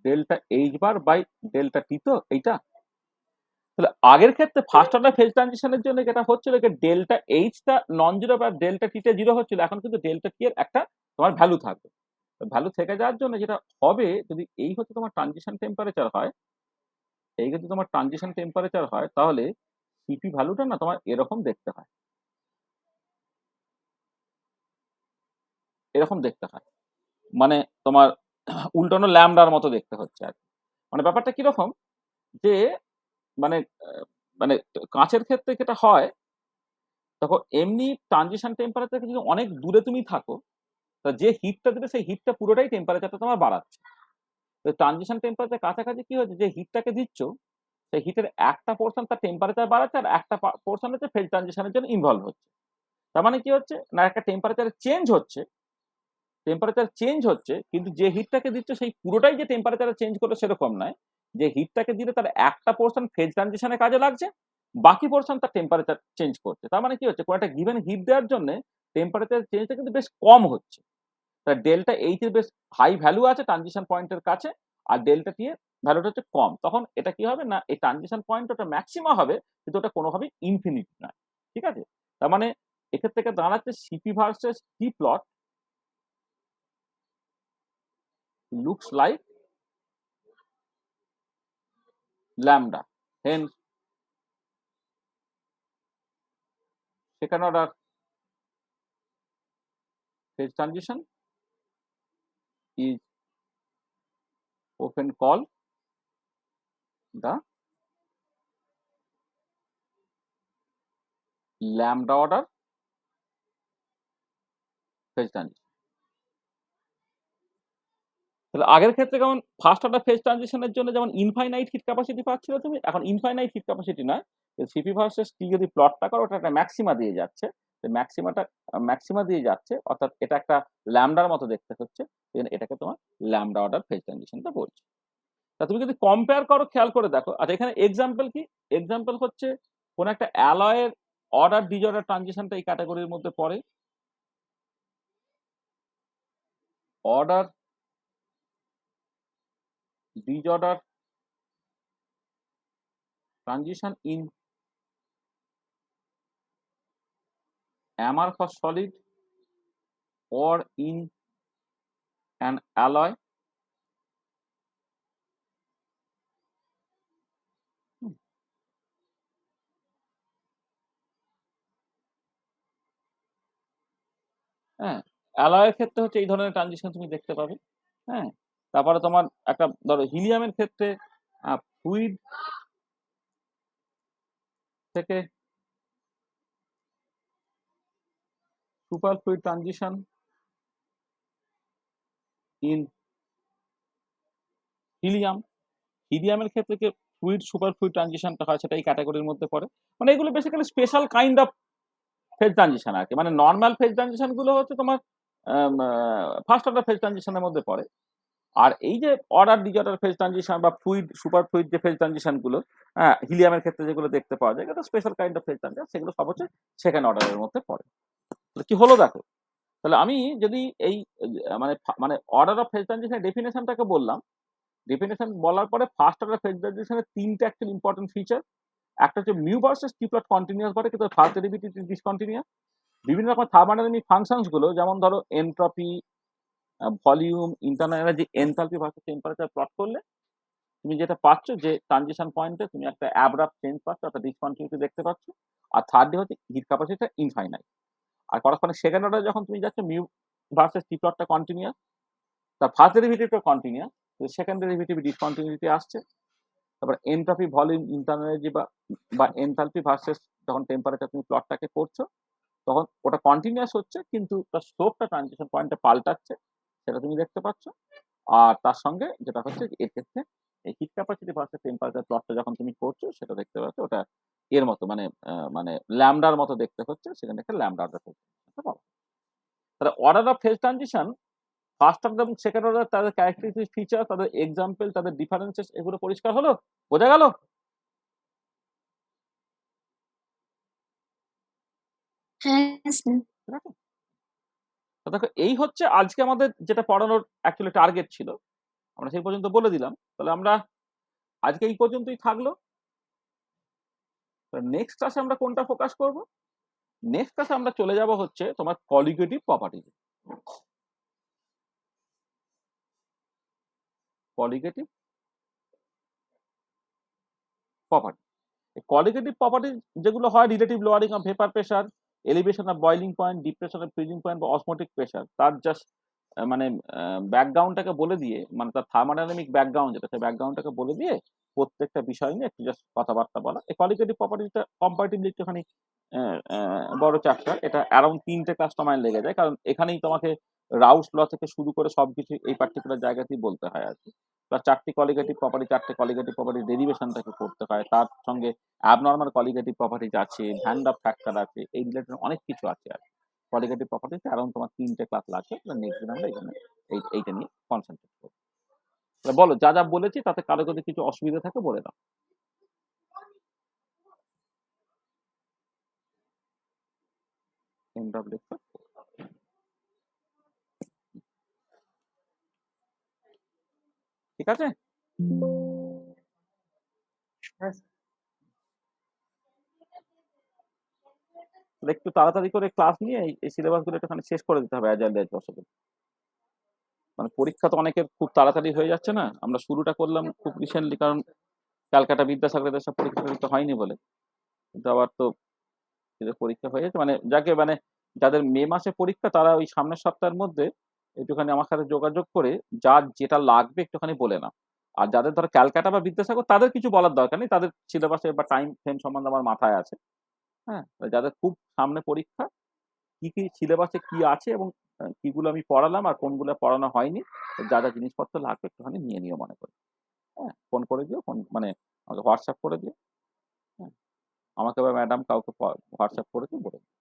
delta H bar by delta T. তো এইটা তাহলে আগের ক্ষেত্রে ফার্স্ট অর্ডার ফেজ ট্রানজিশনের জন্য যেটা হচ্ছিল ডেল্টা এইচটা নন জিরো বা ডেল্টা টিটা জিরো হচ্ছিল, এখন কিন্তু ডেল্টা টি এর একটা তোমার ভ্যালু থাকবে। ভ্যালু থেকে যাওয়ার জন্য যেটা হবে, যদি এই হচ্ছে তোমার ট্রানজিশন টেম্পারেচার হয়, এই যদি তোমার ট্রানজিশন টেম্পারেচার হয়, তাহলে সিপি ভ্যালুটা না তোমার এরকম দেখতে হয়, এরকম দেখতে হয়, মানে তোমার উল্টানো ল্যামডার মতো দেখতে হচ্ছে আর কি। মানে ব্যাপারটা কিরকম যে মানে মানে কাঁচের ক্ষেত্রে যেটা হয়, তখন এমনি ট্রানজিশন টেম্পারেচার থেকে যদি অনেক দূরে তুমি থাকো, তা যে হিটটা দেবে সেই হিটটা পুরোটাই টেম্পারেচারটা তোমার বাড়াচ্ছে। তো ট্রানজিশন টেম্পারেচার কাছাকাছি কি হচ্ছে, যে হিটটাকে দিচ্ছ সেই হিটের একটা পোর্শন তার টেম্পারেচার বাড়াচ্ছে, আর একটা পোর্শন হচ্ছে ফেজ ট্রানজিশনের জন্য ইনভলভ হচ্ছে। তার মানে কি হচ্ছে না, একটা টেম্পারেচার চেঞ্জ হচ্ছে, টেম্পারেচার চেঞ্জ হচ্ছে, কিন্তু যে হিটটাকে দিচ্ছ সেই পুরোটাই যে টেম্পারেচার চেঞ্জ করবে সেরকম নয়। যে হিটটাকে দিলে তার একটা পোর্শন ফেজ ট্রানজিশনের কাজে লাগছে, বাকি পোর্শন তার টেম্পারেচার চেঞ্জ করছে। তার মানে কি হচ্ছে, কোনো একটা গিভেন হিট দেওয়ার জন্য টেম্পারেচার চেঞ্জটা কিন্তু বেশ কম হচ্ছে। তার ডেল্টা এইচ এর বেশ হাই ভ্যালু আছে ট্রানজিশন পয়েন্টের কাছে, আর ডেল্টা টি এর ভ্যালুটা হচ্ছে কম। তখন এটা কি হবে না, এই ট্রানজিশন পয়েন্ট ওটা ম্যাক্সিমাম হবে, কিন্তু ওটা কোনোভাবেই ইনফিনিট নয়। ঠিক আছে, তার মানে এক্ষেত্রে থেকে দাঁড়াচ্ছে CP versus T plot looks like lambda, hence second order phase transition is often called the lambda order phase transition। তাহলে আগের ক্ষেত্রে যেমন ফার্স্ট অর্ডার ফেজ ট্রানজিশনের জন্য যেমন ইনফাইনাইট হিট ক্যাপাসিটি পাচ্ছিল তুমি, এখন ইনফাইনাইট হিট ক্যাপাসিটি নয়, সিপি ভার্সেস টি যদি প্লটটা করো ওটা একটা ম্যাক্সিমা দিয়ে যাচ্ছে, যে ম্যাক্সিমা দিয়ে যাচ্ছে, অর্থাৎ এটা একটা ল্যামডার মতো দেখতে হচ্ছে, এটাকে তোমার ল্যামডা অর্ডার ফেজ ট্রানজিশনটা বলছে। তা তুমি যদি কম্পেয়ার করো, খেয়াল করে দেখো। আর এখানে এক্সাম্পল কি? এক্সাম্পল হচ্ছে কোন একটা অ্যালয়ের অর্ডার ডিজঅর্ডার ট্রানজিশনটা এই ক্যাটাগরির মধ্যে পড়ে। Order disorder transition in amorphous solid or in an alloy. হ্যাঁ, অ্যালয়ের ক্ষেত্রে হচ্ছে এই ধরনের ট্রানজিশন তুমি দেখতে পাবে। হ্যাঁ, তারপরে তোমার একটা ধরো হিলিয়ামের ক্ষেত্রে ফ্লুইড থেকে super fluid transition in helium. হিলিয়ামের ক্ষেত্রে কি ফ্লুইড সুপার ফ্লুইড ট্রানজিশনটা হয়, সেটা এই ক্যাটাগরির মধ্যে পড়ে। মানে এগুলো basically special kind of phase transition আর কি। মানে নর্মাল ফেজ ট্রানজিশন গুলো হচ্ছে তোমার ফার্স্ট অর্ডার ফেজ ট্রানজিশনের মধ্যে পড়ে। আর এই যে অর্ডার ডিজঅর্ডার ফেজ ট্রানজিশন বা ফ্লুইড সুপার ফ্লুইড যে ফেজ ট্রানজিশন গুলো, হিলিয়ামের ক্ষেত্রে যেগুলো দেখতে পাওয়া যায়, এটা special kind of phase transition, সেগুলো সব হচ্ছে সেকেন্ড অর্ডারের মধ্যে পড়ে। তাহলে কি হলো দেখো। তাহলে আমি যদি এই মানে অর্ডার অফ ফেজ ট্রানজিশনের ডেফিনেশনটাকে বললাম, ডেফিনেশন বলার পরে ফার্স্ট অর্ডার ফেজ ট্রানজিশনের তিনটে অ্যাকচুয়ালি ইম্পর্টেন্ট ফিচার। একটা হচ্ছে মিউ ভার্সেস টি প্লট কন্টিনিউয়াস ঘটে, কিন্তু ফার্স্ট ডেরিভেটিভ ডিসকন্টিনিউয়াস। বিভিন্ন রকম থার্মোডাইনামিক ফাংশনস গুলো, যেমন ধরো entropy, volume, internal energy, enthalpy versus temperature plot করলে তুমি যেটা পাচ্ছ, যে ট্রানজিশন পয়েন্টে তুমি একটা অ্যাব্রাপ্ট চেঞ্জ পাচ্ছ, একটা ডিসকন্টিনিউটি দেখতে পাচ্ছ। আর থার্ডলি হচ্ছে হিট ক্যাপাসিটি ইনফাইনাইট। আর করেসপন্ডিং সেকেন্ড অর্ডার যখন তুমি যাচ্ছ, মিউ ভার্সেস টি প্লটটা কন্টিনিউয়াস, তার ফার্স্ট ডেরিভেটিভটা কন্টিনিউয়াস, সেকেন্ড ডেরিভেটিভ ডিসকন্টিনিউটি আসছে। তারপর এনট্রপি, ভলিউম, ইন্টারনাল এনার্জি বা এনথালপি ভার্সেস যখন টেম্পারেচার তুমি প্লটটাকে করছো, তখন ওটা কন্টিনিউয়াস হচ্ছে, কিন্তু তার স্লোপটা ট্রানজিশন পয়েন্টে পাল্টাচ্ছে, সেটা তুমি দেখতে পাচ্ছ। আর তার সঙ্গে যেটা হচ্ছে, এর ক্ষেত্রে এই হিট ক্যাপাসিটি ভার্সেস টেম্পারেচার প্লটটা যখন তুমি করছো, সেটা দেখতে পাচ্ছ ওটা এর মতো, মানে ল্যামডার মতো দেখতে হচ্ছে, সেখানে একটা ল্যামডা অর্ডার ফেজ ট্রানজিশন। তাহলে order of phase transition, first order এবং সেকেন্ড অর্ডার, তাদের ক্যারেক্টারিস্টিক ফিচার, তাদের এক্সাম্পল, তাদের ডিফারেন্সেস, এগুলো পরিষ্কার হলো? বোঝা গেল? হ্যাঁ স্যার। ঠিক আছে? তো দেখো, এই হচ্ছে আজকে আমাদের যেটা পড়ানোর অ্যাকচুয়ালি টার্গেট ছিল, আমরা সেই পর্যন্ত বলে দিলাম। তাহলে আমরা আজকে এই পর্যন্তই থাকলো। নেক্সট ক্লাসে আমরা কোনটা ফোকাস করব? নেক্সট ক্লাসে আমরা চলে যাব হচ্ছে তোমার colligative properties. Colligative property, colligative property যেগুলো হয়, relative lowering of vapour pressure, elevation of boiling point, depression of freezing point বা অসমোটিক প্রেশার, তার জাস্ট মানে ব্যাকগ্রাউন্ডটাকে বলে দিয়ে, মানে তার থার্মোডাইনামিক ব্যাকগ্রাউন্ড যেটা, সেই ব্যাকগ্রাউন্ডটাকে বলে দিয়ে প্রত্যেকটা বিষয় নিয়ে একটু জাস্ট কথাবার্তা বলা। এই কলিগেটিভ প্রপার্টিটা কম্পারেটিভলি একটুখানি বড় চ্যাপ্টার। এটা অ্যারাউন্ড 3টে ক্লাস সময় লেগে যায়, কারণ এখানেই তোমাকে রাউস ল থেকে শুরু করে সবকিছু এই পার্টিকুলার জায়গাতেই বলতে হয় আর কি। প্লাস 4টে কলিগেটিভ প্রপার্টি, 4টে কলিগেটিভ প্রপার্টির ডেরিভেশনটাকে করতে হয়, তার সঙ্গে অ্যাবনর্মাল কলিগেটিভ প্রপার্টিজ আছে, ভ্যান ডার ফ্যাক্টর আছে, এই রিলেটেড অনেক কিছু আছে আর কি। কলিগেটিভ প্রপার্টিতে অ্যারাউন্ড তোমার 3টে ক্লাস লাগবে। নেক্সট দিন আমরা এখানে এইটা নিয়ে কনসেন্ট্রেট করবো। বলো, যা যা বলেছি তাতে কারো যদি কিছু অসুবিধা থাকে বলে দাও। End of lecture. ঠিক আছে? একটু তাড়াতাড়ি করে ক্লাস নিয়ে এই সিলেবাস গুলো একটুখানি শেষ করে দিতে হবে অ্যাজাইল ব্যাচ বছরে। মানে পরীক্ষা তো অনেকের খুব তাড়াতাড়ি হয়ে যাচ্ছে না, আমরা শুরুটা করলাম খুব রিসেন্টলি, কারণ ক্যালকাটা বিদ্যাসাগরের সব পরীক্ষা টরীক্ষা হয়নি বলে। কিন্তু আবার তো পরীক্ষা হয়ে যাচ্ছে, মানে যাকে মানে যাদের মে মাসে পরীক্ষা, তারা ওই সামনের সপ্তাহের মধ্যে একটুখানি আমার সাথে যোগাযোগ করে যার যেটা লাগবে একটুখানি বলে না। আর যাদের ধরো ক্যালকাটা বা বিদ্যাসাগর, তাদের কিছু বলার দরকার নেই, তাদের সিলেবাসে বা টাইম ফ্রেম সম্বন্ধে আমার মাথায় আছে। হ্যাঁ, যাদের খুব সামনে পরীক্ষা, কি কি সিলেবাসে কি আছে এবং কিগুলো আমি পড়ালাম আর কোনগুলো পড়ানো হয়নি, যা যা জিনিসপত্র লাগবে একটুখানি নিয়ে নিও মনে করে। হ্যাঁ, ফোন করে দিও, ফোন মানে আমাকে হোয়াটসঅ্যাপ করে দিও। হ্যাঁ, আমাকে বা ম্যাডাম কাউকে হোয়াটসঅ্যাপ করে দিও, বলে দিও।